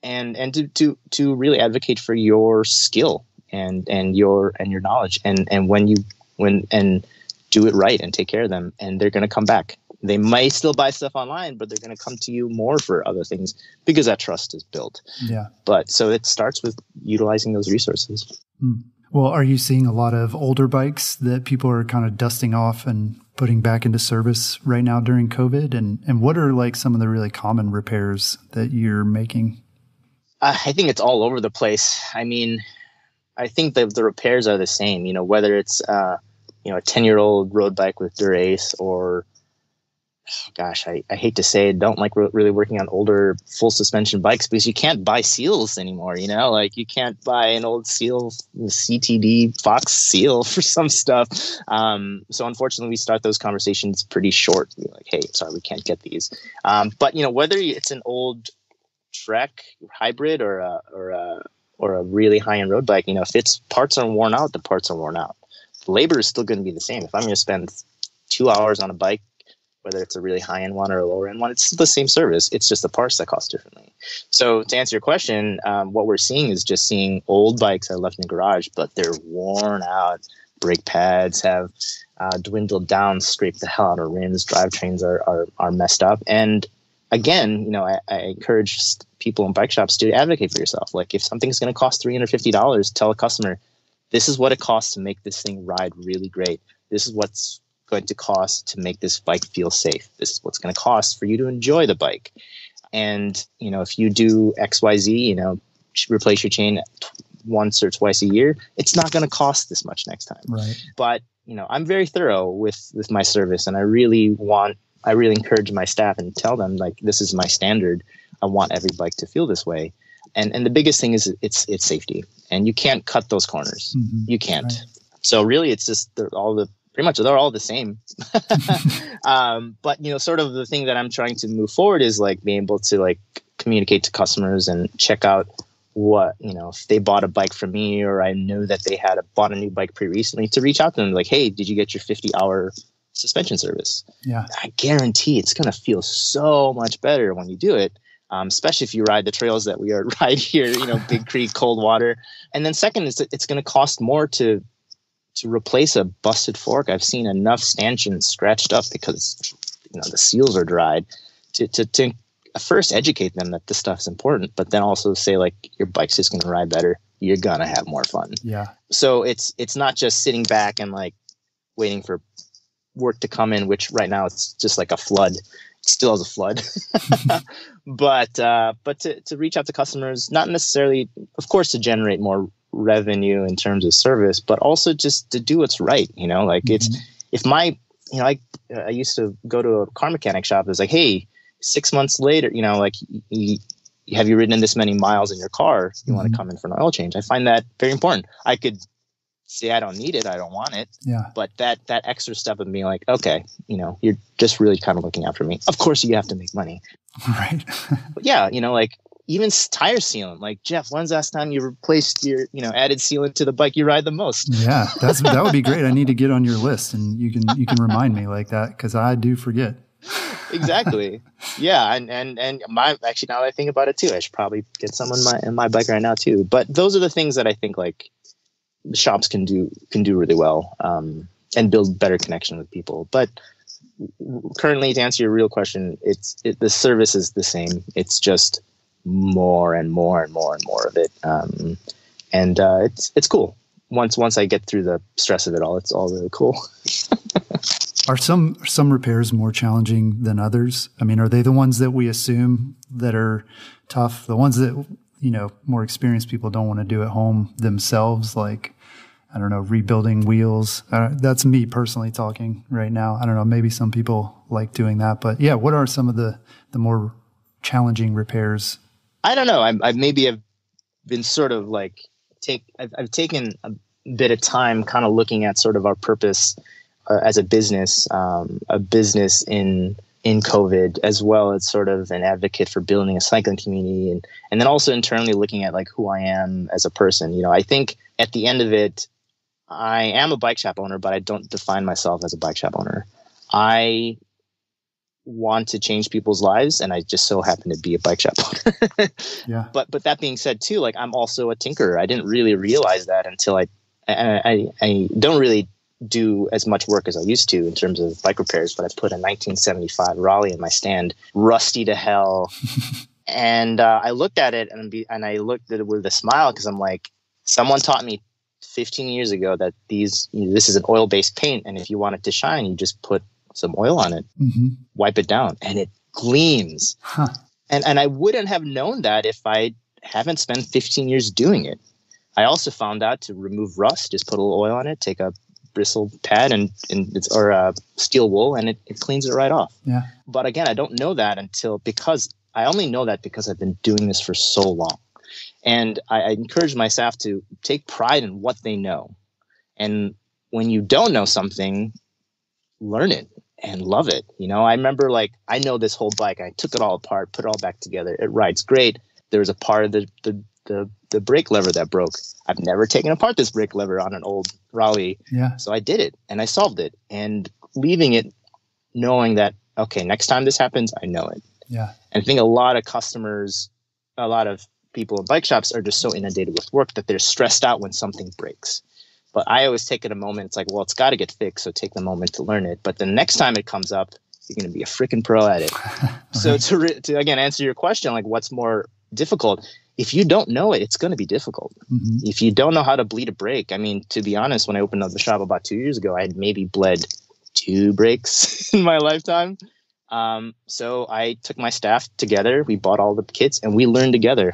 S3: And to really advocate for your skill and your knowledge and when do it right and take care of them, and they're going to come back. They might still buy stuff online, but they're going to come to you more for other things because that trust is built.
S2: Yeah.
S3: But so it starts with utilizing those resources.
S2: Well, are you seeing a lot of older bikes that people are kind of dusting off and putting back into service right now during COVID? And what are like some of the really common repairs that you're making?
S3: I think it's all over the place. I mean, I think that the repairs are the same, whether it's, a 10-year-old road bike with Dura-Ace or, gosh, I hate to say it, don't like really working on older full suspension bikes because you can't buy seals anymore, like you can't buy an old seal, CTD Fox seal for some stuff. So unfortunately we start those conversations pretty short. We're like, hey, sorry, we can't get these. But whether it's an old Trek hybrid or a really high-end road bike, if its parts are worn out, the parts are worn out. The labor is still going to be the same. If I'm going to spend 2 hours on a bike, whether it's a really high-end one or a lower-end one, it's the same service. It's just the parts that cost differently. So to answer your question, what we're seeing is just seeing old bikes that are left in the garage, but they're worn out. Brake pads have dwindled down, scraped the hell out of rims. Drivetrains are messed up. And again, I encourage people in bike shops to advocate for yourself. Like if something's going to cost $350, tell a customer, this is what it costs to make this thing ride really great. This is what's going to cost to make this bike feel safe. This is what's going to cost for you to enjoy the bike. And, if you do XYZ, replace your chain once or twice a year, it's not going to cost this much next time.
S2: Right.
S3: But, I'm very thorough with my service, and I really encourage my staff and tell them, like, this is my standard. I want every bike to feel this way. And the biggest thing is it's safety, and you can't cut those corners. Mm-hmm. You can't. Right. So really it's just they're all the same. But, sort of the thing that I'm trying to move forward is like being able to like communicate to customers and check out what, if they bought a bike from me, or I knew that they had bought a new bike recently, to reach out to them like, hey, did you get your 50-hour suspension service?
S2: Yeah.
S3: I guarantee it's going to feel so much better when you do it. Especially if you ride the trails that we ride here, Big Creek, cold water. And then second, it's going to cost more to replace a busted fork. I've seen enough stanchions scratched up because, the seals are dried to first educate them that this stuff is important, but then also say like, your bike's just going to ride better. You're going to have more fun.
S2: Yeah.
S3: So it's not just sitting back and like waiting for work to come in, which right now it's just like a flood. still has a flood. But to reach out to customers, not necessarily, of course, to generate more revenue in terms of service, but also just to do what's right. Like it's, if my, I used to go to a car mechanic shop. It's like, hey, 6 months later, like, have you ridden in this many miles in your car? You want to come in for an oil change? I find that very important. I could say I don't need it, I don't want it.
S2: Yeah.
S3: But that extra step of being like, okay, you're just really kind of looking after me. Of course, you have to make money.
S2: Right.
S3: But yeah, like even tire sealant. Like, Jeff, when's the last time you replaced your, added sealant to the bike you ride the most?
S2: Yeah, that would be great. I need to get on your list, and you can remind me like that, because I do forget.
S3: Exactly. Yeah, and my, actually, now that I think about it too, I should probably get some in my bike right now too. But those are the things that I think like the shops can do really well, and build better connection with people. But currently, to answer your real question, the service is the same. It's just more and more and more and more of it, and it's cool. Once I get through the stress of it all, it's all really cool.
S2: Are some repairs more challenging than others? I mean, are they the ones that we assume that are tough? The ones that, more experienced people don't want to do at home themselves, like, I don't know, rebuilding wheels. That's me personally talking right now. I don't know, maybe some people like doing that, but yeah, what are some of the more challenging repairs? I
S3: don't know. I maybe have been sort of like I've taken a bit of time kind of looking at sort of our purpose as a business in COVID, as well as sort of an advocate for building a cycling community, and then also internally looking at like who I am as a person. I think at the end of it, I am a bike shop owner, but I don't define myself as a bike shop owner. I want to change people's lives, and I just so happen to be a bike shop owner.
S2: Yeah.
S3: But that being said too, like, I'm also a tinkerer. I didn't really realize that until I don't really do as much work as I used to in terms of bike repairs, but I put a 1975 Raleigh in my stand, rusty to hell. And I looked at it and I looked at it with a smile, because I'm like, someone taught me 15 years ago that this is an oil-based paint, and if you want it to shine, you just put some oil on it, wipe it down, and it gleams.
S2: Huh.
S3: And I wouldn't have known that if I haven't spent 15 years doing it. I also found out to remove rust, just put a little oil on it, take a bristle pad or a steel wool, and it cleans it right off.
S2: Yeah.
S3: But again, I don't know that because I've been doing this for so long. And I encourage my staff to take pride in what they know. And when you don't know something, learn it and love it. I remember, like, I know this whole bike. I took it all apart, put it all back together. It rides great. There was a part of the brake lever that broke. I've never taken apart this brake lever on an old Raleigh.
S2: Yeah.
S3: So I did it and I solved it, and leaving it knowing that, okay, next time this happens, I know it.
S2: Yeah.
S3: And I think a lot of people in bike shops are just so inundated with work that they're stressed out when something breaks. But I always take it a moment. It's like, well, it's got to get fixed. So take the moment to learn it. But the next time it comes up, you're going to be a freaking pro at it. Right. So to again, answer your question, like, what's more difficult? If you don't know it, it's going to be difficult. Mm-hmm. If you don't know how to bleed a brake, I mean, to be honest, when I opened up the shop about 2 years ago, I had maybe bled 2 brakes in my lifetime. So I took my staff together. We bought all the kits and we learned together.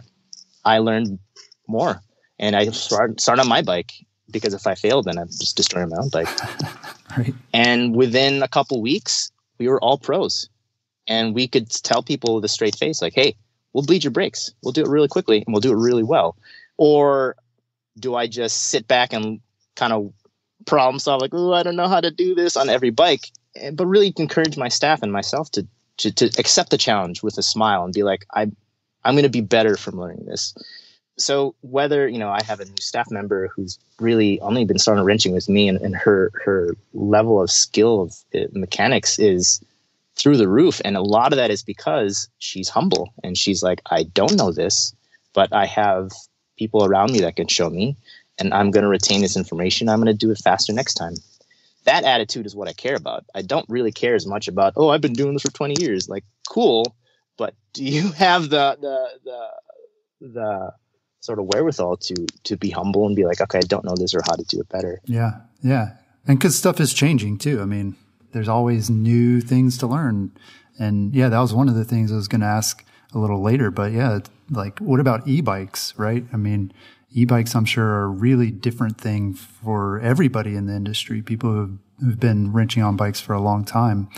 S3: I learned more, and I started on my bike, because if I failed, then I'm just destroying my own bike.
S2: Right.
S3: And within a couple weeks, we were all pros, and we could tell people with a straight face, like, hey, we'll bleed your brakes. We'll do it really quickly, and we'll do it really well. Or do I just sit back and kind of problem solve, like, oh, I don't know how to do this on every bike? But really encourage my staff and myself to accept the challenge with a smile and be like, I'm going to be better from learning this. So whether, I have a new staff member who's really only been starting wrenching with me, and her level of skill of mechanics is through the roof. And a lot of that is because she's humble, and she's like, I don't know this, but I have people around me that can show me, and I'm going to retain this information. I'm going to do it faster next time. That attitude is what I care about. I don't really care as much about, oh, I've been doing this for 20 years. Like, cool. But do you have the sort of wherewithal to be humble and be like, okay, I don't know this or how to do it better.
S2: Yeah. Yeah. And because stuff is changing too. I mean, there's always new things to learn. And yeah, that was one of the things I was going to ask a little later. But yeah, like, what about e-bikes, right? I mean, e-bikes, I'm sure, are a really different thing for everybody in the industry. People who've been wrenching on bikes for a long time.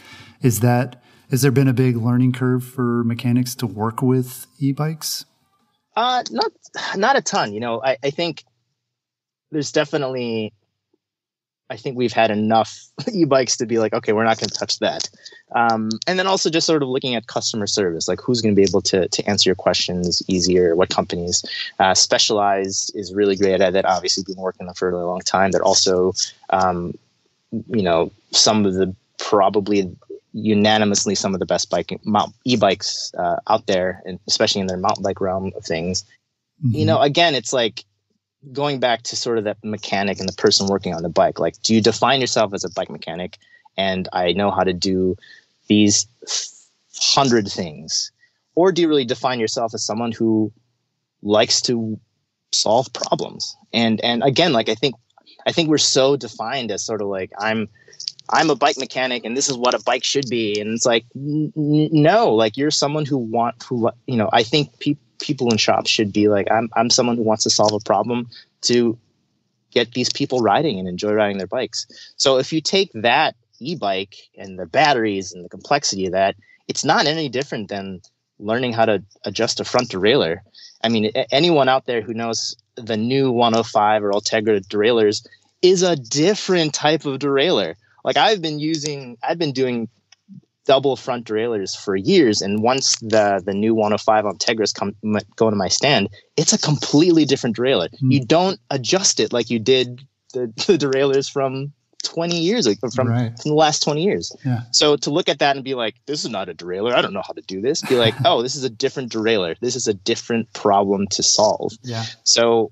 S2: Has there been a big learning curve for mechanics to work with e-bikes?
S3: Not a ton. I think there's definitely, I think we've had enough e-bikes to be like, okay, we're not going to touch that. And then also just sort of looking at customer service, like who's going to be able to answer your questions easier, what companies. Specialized is really great at it. Obviously, been working on them for a really long time. They're also, some of the probably unanimously some of the best e-bikes out there, and especially in their mountain bike realm of things. Mm-hmm. Again, it's like going back to sort of that mechanic and the person working on the bike. Like, do you define yourself as a bike mechanic and I know how to do these 100 things? Or do you really define yourself as someone who likes to solve problems? And again, like I think we're so defined as sort of like, I'm a bike mechanic and this is what a bike should be. And it's like, no, like you're someone I think people in shops should be like, I'm someone who wants to solve a problem to get these people riding and enjoy riding their bikes. So if you take that e-bike and the batteries and the complexity of that, it's not any different than learning how to adjust a front derailleur. I mean, anyone out there who knows the new 105 or Ultegra derailleurs is a different type of derailleur. Like I've been doing double front derailleurs for years, and once the new 105 Ultegras go to my stand, it's a completely different derailleur. Mm. You don't adjust it like you did the derailleurs from 20 years ago, from the last 20 years. Yeah. So to look at that and be like, this is not a derailleur, I don't know how to do this. Be like, oh, this is a different derailleur. This is a different problem to solve. Yeah. So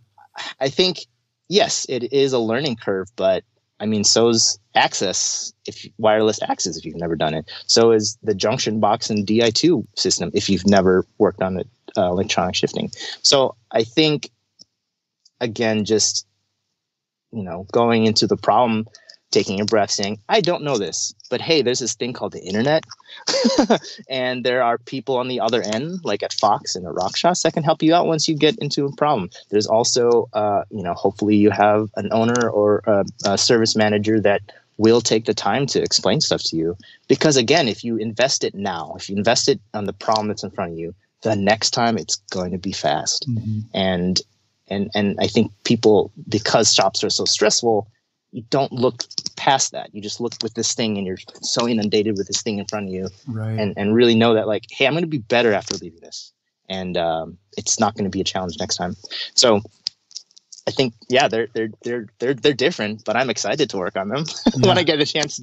S3: I think, yes, it is a learning curve, but I mean, so's wireless access if you've never done it. So is the junction box and Di2 system if you've never worked on electronic shifting. So I think, again, just, going into the problem, taking a breath, saying, I don't know this, but hey, there's this thing called the internet. And there are people on the other end, like at Fox and at Rockshots, that can help you out once you get into a problem. There's also, hopefully you have an owner or a service manager that will take the time to explain stuff to you. Because again, if you invest it now, if you invest it on the problem that's in front of you, the next time it's going to be fast. Mm-hmm. And I think people, because shops are so stressful, you don't look past that. You just look with this thing and you're so inundated with this thing in front of you, and really know that like, hey, I'm going to be better after leaving this. And it's not going to be a challenge next time. So I think, yeah, they're different, but I'm excited to work on them when I get a chance to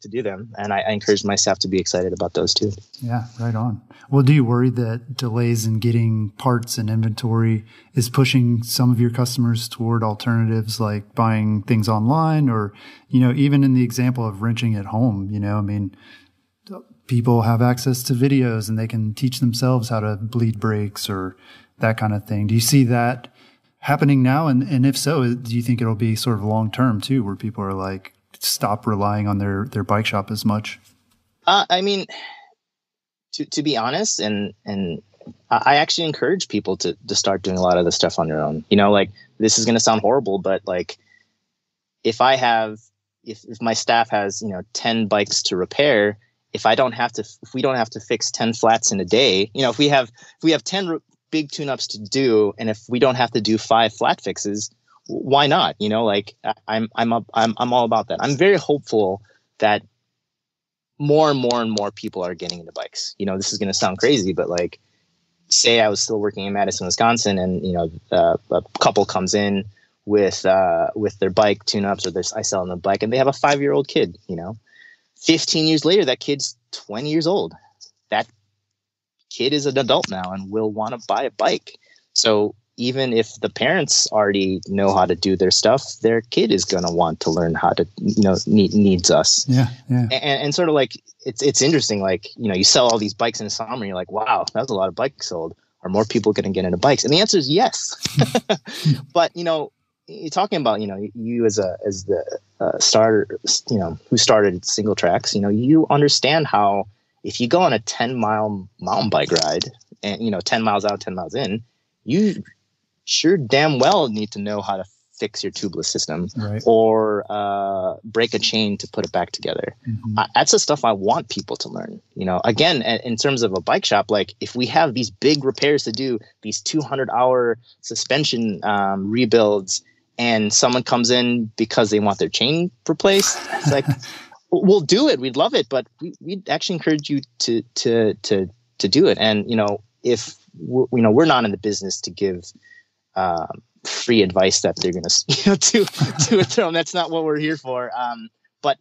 S3: do them. And I encourage my staff to be excited about those too. Yeah, right on. Well, do you worry that delays in getting parts and inventory is pushing some of your customers toward alternatives like buying things online, or, even in the example of wrenching at home, I mean, people have access to videos and they can teach themselves how to bleed brakes or that kind of thing. Do you see that happening now? And if so, do you think it'll be sort of long-term too, where people are like, stop relying on their bike shop as much? I mean, to be honest, and I actually encourage people to start doing a lot of this stuff on their own. Like, this is going to sound horrible, but like, if my staff has, 10 bikes to repair, if we don't have to fix 10 flats in a day, if we have 10 big tune-ups to do, and if we don't have to do 5 flat fixes, why not? Like I'm all about that. I'm very hopeful that more and more and more people are getting into bikes. This is going to sound crazy, but like, say I was still working in Madison, Wisconsin, and a couple comes in with their bike tune-ups, or I sell them a bike, and they have a 5-year-old kid. 15 years later, that kid's 20 years old. That kid is an adult now and will want to buy a bike. So even if the parents already know how to do their stuff, their kid is going to want to learn how to, needs us. Yeah. And sort of like, it's interesting. Like, you sell all these bikes in the summer and you're like, wow, that was a lot of bikes sold. Are more people going to get into bikes? And the answer is yes. But, you're talking about, you as the starter, who started single tracks, you understand how if you go on a 10-mile mountain bike ride and, 10 miles out, 10 miles in, you sure damn well need to know how to fix your tubeless system,
S2: right,
S3: or break a chain to put it back together. That's the stuff I want people to learn. Again, in terms of a bike shop, like if we have these big repairs to do, these 200-hour suspension rebuilds, and someone comes in because they want their chain replaced, it's like, we'll do it. We'd love it, but we'd actually encourage you to do it. And if we're not in the business to give free advice that they're going to do it to them. That's not what we're here for. But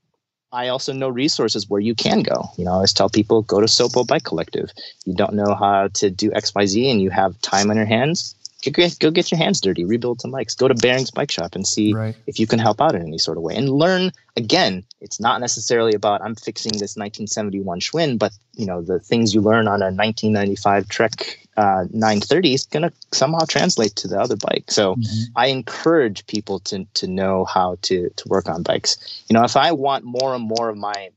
S3: I also know resources where you can go. I always tell people, go to Sopo Bike Collective. You don't know how to do XYZ and you have time on your hands, go get your hands dirty, rebuild some bikes. Go to Bearings Bike Shop and see if you can help out in any sort of way. And learn, again, it's not necessarily about I'm fixing this 1971 Schwinn, but the things you learn on a 1995 Trek 930 is going to somehow translate to the other bike. So I encourage people to know how to work on bikes. If I want more and more of my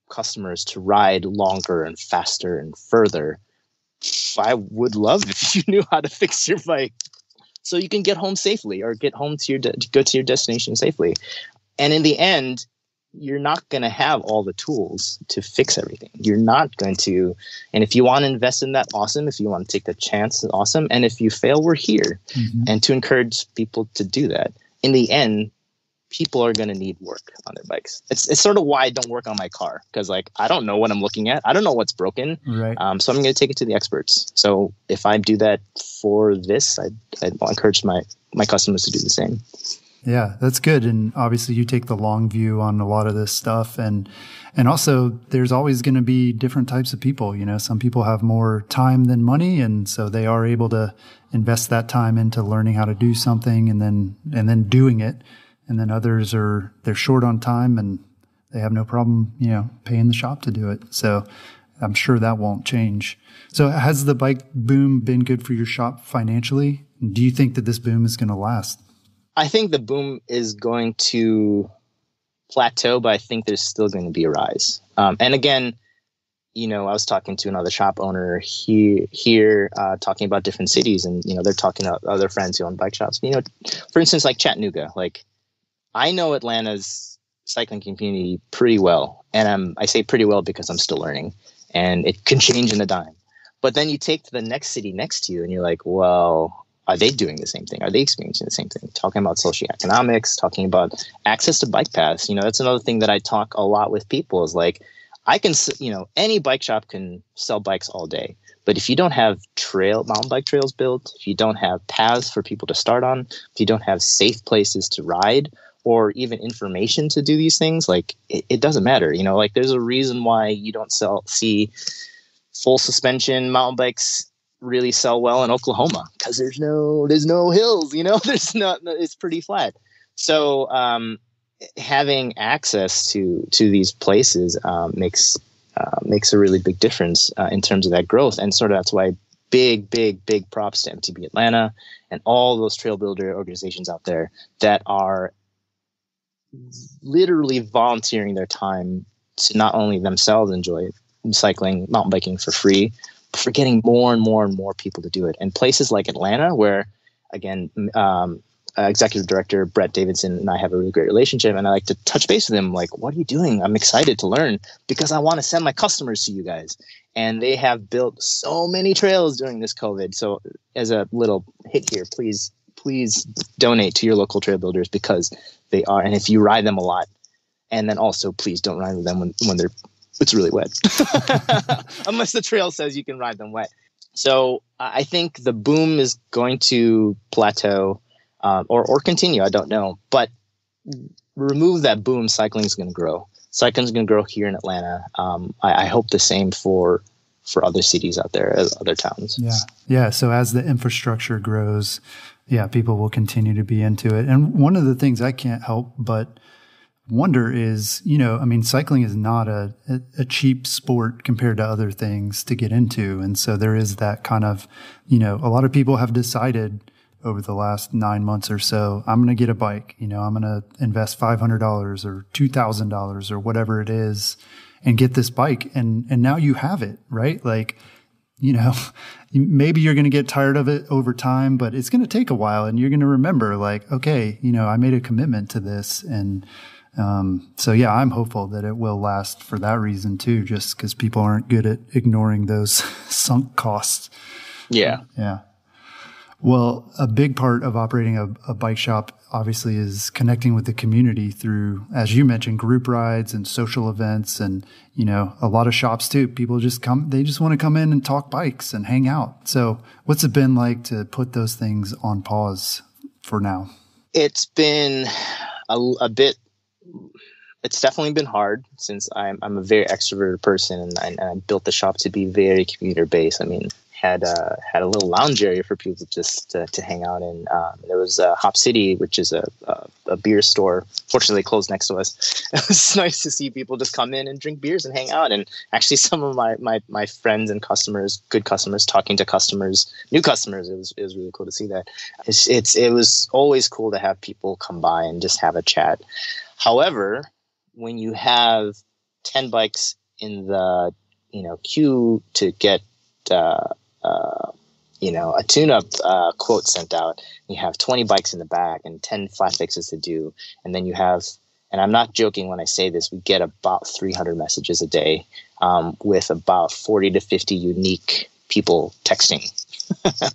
S3: customers to ride longer and faster and further, I would love if you knew how to fix your bike so you can get home safely, or get home to go to your destination safely. And in the end, you're not going to have all the tools to fix everything. You're not going to. And if you want to invest in that, awesome. If you want to take the chance, awesome. And if you fail, we're here. And to encourage people to do that. In the end, people are going to need work on their bikes. It's sort of why I don't work on my car, because I don't know what I'm looking at. I don't know what's broken.
S2: Right.
S3: So I'm going to take it to the experts. So if I do that for this, I encourage my customers to do the same.
S2: Yeah, that's good. And obviously you take the long view on a lot of this stuff. And also there's always going to be different types of people. Some people have more time than money. And so they are able to invest that time into learning how to do something and then doing it. And then others they're short on time and they have no problem, paying the shop to do it. So I'm sure that won't change. So has the bike boom been good for your shop financially? Do you think that this boom is going to last?
S3: I think the boom is going to plateau, but I think there's still going to be a rise. And again, I was talking to another shop owner here talking about different cities, and they're talking to other friends who own bike shops. For instance, like Chattanooga, I know Atlanta's cycling community pretty well, and I say pretty well because I'm still learning, and it can change in a dime. But then you take to the next city next to you, and you're like, well, are they doing the same thing? Are they experiencing the same thing? Talking about socioeconomics, talking about access to bike paths. That's another thing that I talk a lot with people is I can, any bike shop can sell bikes all day. But if you don't have mountain bike trails built, if you don't have paths for people to start on, if you don't have safe places to ride, or even information to do these things, it doesn't matter. There's a reason why you don't see full suspension mountain bikes really sell well in Oklahoma, because there's no hills, it's pretty flat. So having access to these places makes a really big difference in terms of that growth. And sort of that's why big props to MTB Atlanta and all those trail builder organizations out there that are literally volunteering their time to not only themselves enjoy cycling, mountain biking for free, but for getting more and more and more people to do it. And places like Atlanta, where, again, executive director Brett Davidson and I have a really great relationship, and I like to touch base with him, what are you doing? I'm excited to learn because I want to send my customers to you guys. And they have built so many trails during this COVID. So as a little hit here, please donate to your local trail builders, because they are. And if you ride them a lot, and then also please don't ride with them when it's really wet, unless the trail says you can ride them wet. So I think the boom is going to plateau or continue. I don't know, but remove that boom, cycling is going to grow. Cycling is going to grow here in Atlanta. I hope the same for other cities out there, other towns.
S2: Yeah. So as the infrastructure grows, people will continue to be into it. And one of the things I can't help but wonder is, cycling is not a cheap sport compared to other things to get into. And so there is that kind of, a lot of people have decided over the last 9 months or so, I'm going to get a bike, I'm going to invest $500 or $2,000 or whatever it is. and get this bike. And now you have it, right? Like, you know, maybe you're going to get tired of it over time, but it's going to take a while, and you're going to remember like, okay, you know, I made a commitment to this. And, so yeah, I'm hopeful that it will last for that reason too, just because people aren't good at ignoring those sunk costs.
S3: Yeah.
S2: Yeah. Well, a big part of operating a bike shop obviously is connecting with the community through, as you mentioned, group rides and social events. And, you know, a lot of shops too, people they just want to come in and talk bikes and hang out. So what's it been like to put those things on pause for now?
S3: It's been a bit, it's definitely been hard since I'm a very extroverted person, and I built the shop to be very commuter based. I mean, had a little lounge area for people just to hang out in. There was Hop City, which is a beer store. Fortunately, closed next to us. It was nice to see people just come in and drink beers and hang out. And actually, some of my friends and customers, good customers, talking to customers, new customers. It was really cool to see that. It was always cool to have people come by and just have a chat. However, when you have 10 bikes in the queue to get a tune-up quote sent out, you have 20 bikes in the back and 10 flat fixes to do, and then you have, and I'm not joking when I say this, we get about 300 messages a day, with about 40 to 50 unique people texting.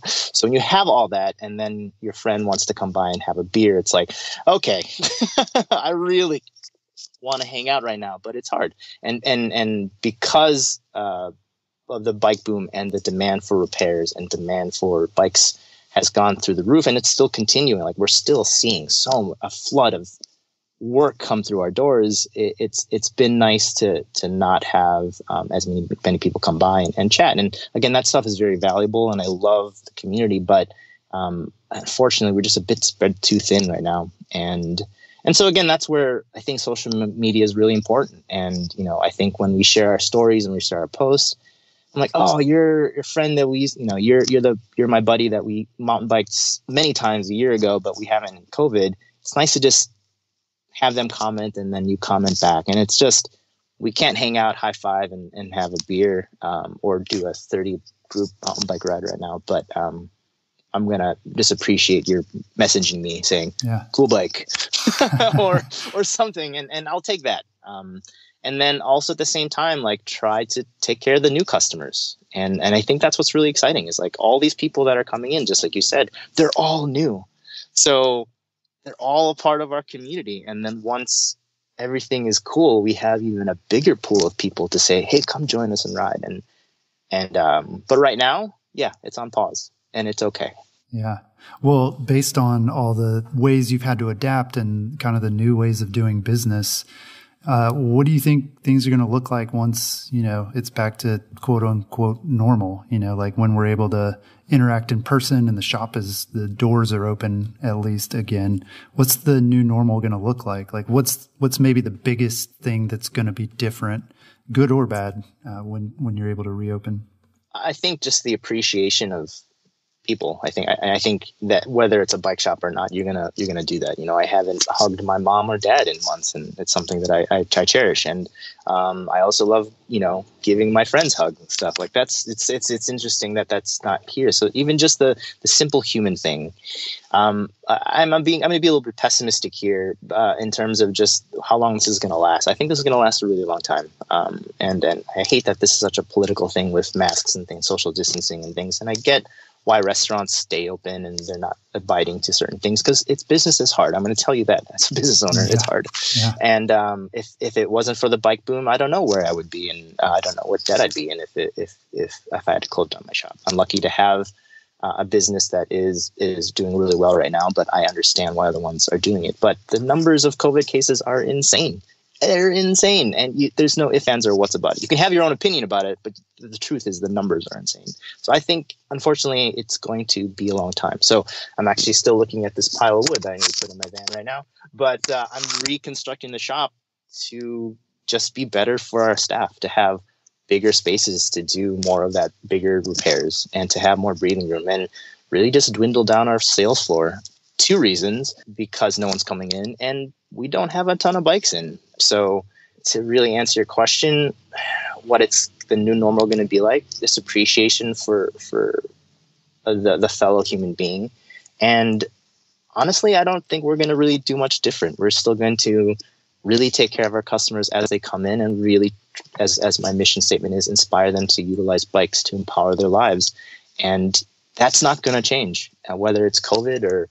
S3: So when you have all that, and then your friend wants to come by and have a beer, it's like, okay, I really want to hang out right now, but it's hard. And because of the bike boom and the demand for repairs and demand for bikes has gone through the roof, and it's still continuing. Like, we're still seeing a flood of work come through our doors. It's been nice to not have as many people come by and chat. And again, that stuff is very valuable, and I love the community, but unfortunately, we're just a bit spread too thin right now. And so again, that's where I think social media is really important. And I think when we share our stories and we share our posts, I'm like, oh, you're your friend that we, you're my buddy that we mountain biked many times a year ago, but we haven't in COVID. It's nice to just have them comment, and then you comment back. And it's just, we can't hang out, high five, and have a beer, or do a 30 group mountain bike ride right now. But I'm going to just appreciate your messaging me saying, yeah, cool bike or something. And I'll take that. And then also at the same time, like, try to take care of the new customers. And I think that's what's really exciting is, like, all these people that are coming in, just like you said, they're all new. So they're all a part of our community. And then once everything is cool, we have even a bigger pool of people to say, hey, come join us and ride. But right now, yeah, it's on pause, and it's okay.
S2: Yeah. Well, based on all the ways you've had to adapt and kind of the new ways of doing business, what do you think things are going to look like once, it's back to quote unquote normal, like when we're able to interact in person and the doors are open at least again? What's the new normal going to look like? Like what's maybe the biggest thing that's going to be different, good or bad, when you're able to reopen?
S3: I think just the appreciation of people. I think that whether it's a bike shop or not, you're gonna do that. I haven't hugged my mom or dad in months, and it's something that I cherish. And I also love giving my friends hugs and stuff like that's. It's interesting that that's not here. So even just the simple human thing. I'm gonna be a little bit pessimistic here in terms of just how long this is gonna last. I think this is gonna last a really long time. And I hate that this is such a political thing with masks and things, social distancing and things. And I get why restaurants stay open and they're not abiding to certain things, because business is hard. I'm going to tell you that as a business owner, it's hard. Yeah. And if it wasn't for the bike boom, I don't know where I would be, and I don't know what debt I'd be in if I had to close down my shop. I'm lucky to have a business that is doing really well right now, but I understand why other ones are doing it. But the numbers of COVID cases are insane. They're insane, and there's no ifs, ands, or what's about it. You can have your own opinion about it, but the truth is the numbers are insane. So I think, unfortunately, it's going to be a long time. So I'm actually still looking at this pile of wood that I need to put in my van right now, but I'm reconstructing the shop to just be better for our staff, to have bigger spaces to do more of that bigger repairs, and to have more breathing room, and really just dwindle down our sales floor. 2 reasons: because no one's coming in, and we don't have a ton of bikes in. So to really answer your question, what it's the new normal going to be like, this appreciation for the fellow human being. And honestly, I don't think we're going to really do much different. We're still going to really take care of our customers as they come in, and really, as my mission statement is, inspire them to utilize bikes to empower their lives. And that's not going to change, whether it's COVID or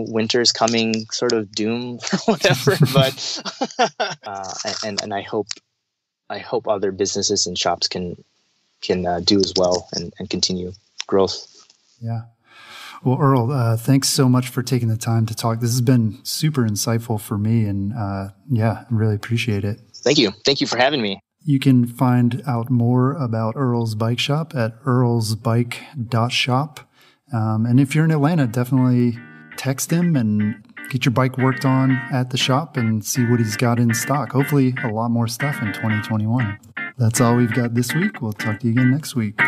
S3: winter's coming, sort of doom or whatever. But and I hope other businesses and shops can do as well and continue growth.
S2: Yeah. Well, Earl, thanks so much for taking the time to talk. This has been super insightful for me, and I really appreciate it.
S3: Thank you. Thank you for having me.
S2: You can find out more about Earl's Bike Shop at earlsbike.shop. And if you're in Atlanta, definitely text him and get your bike worked on at the shop and see what he's got in stock. Hopefully a lot more stuff in 2021. That's all we've got this week. We'll talk to you again next week.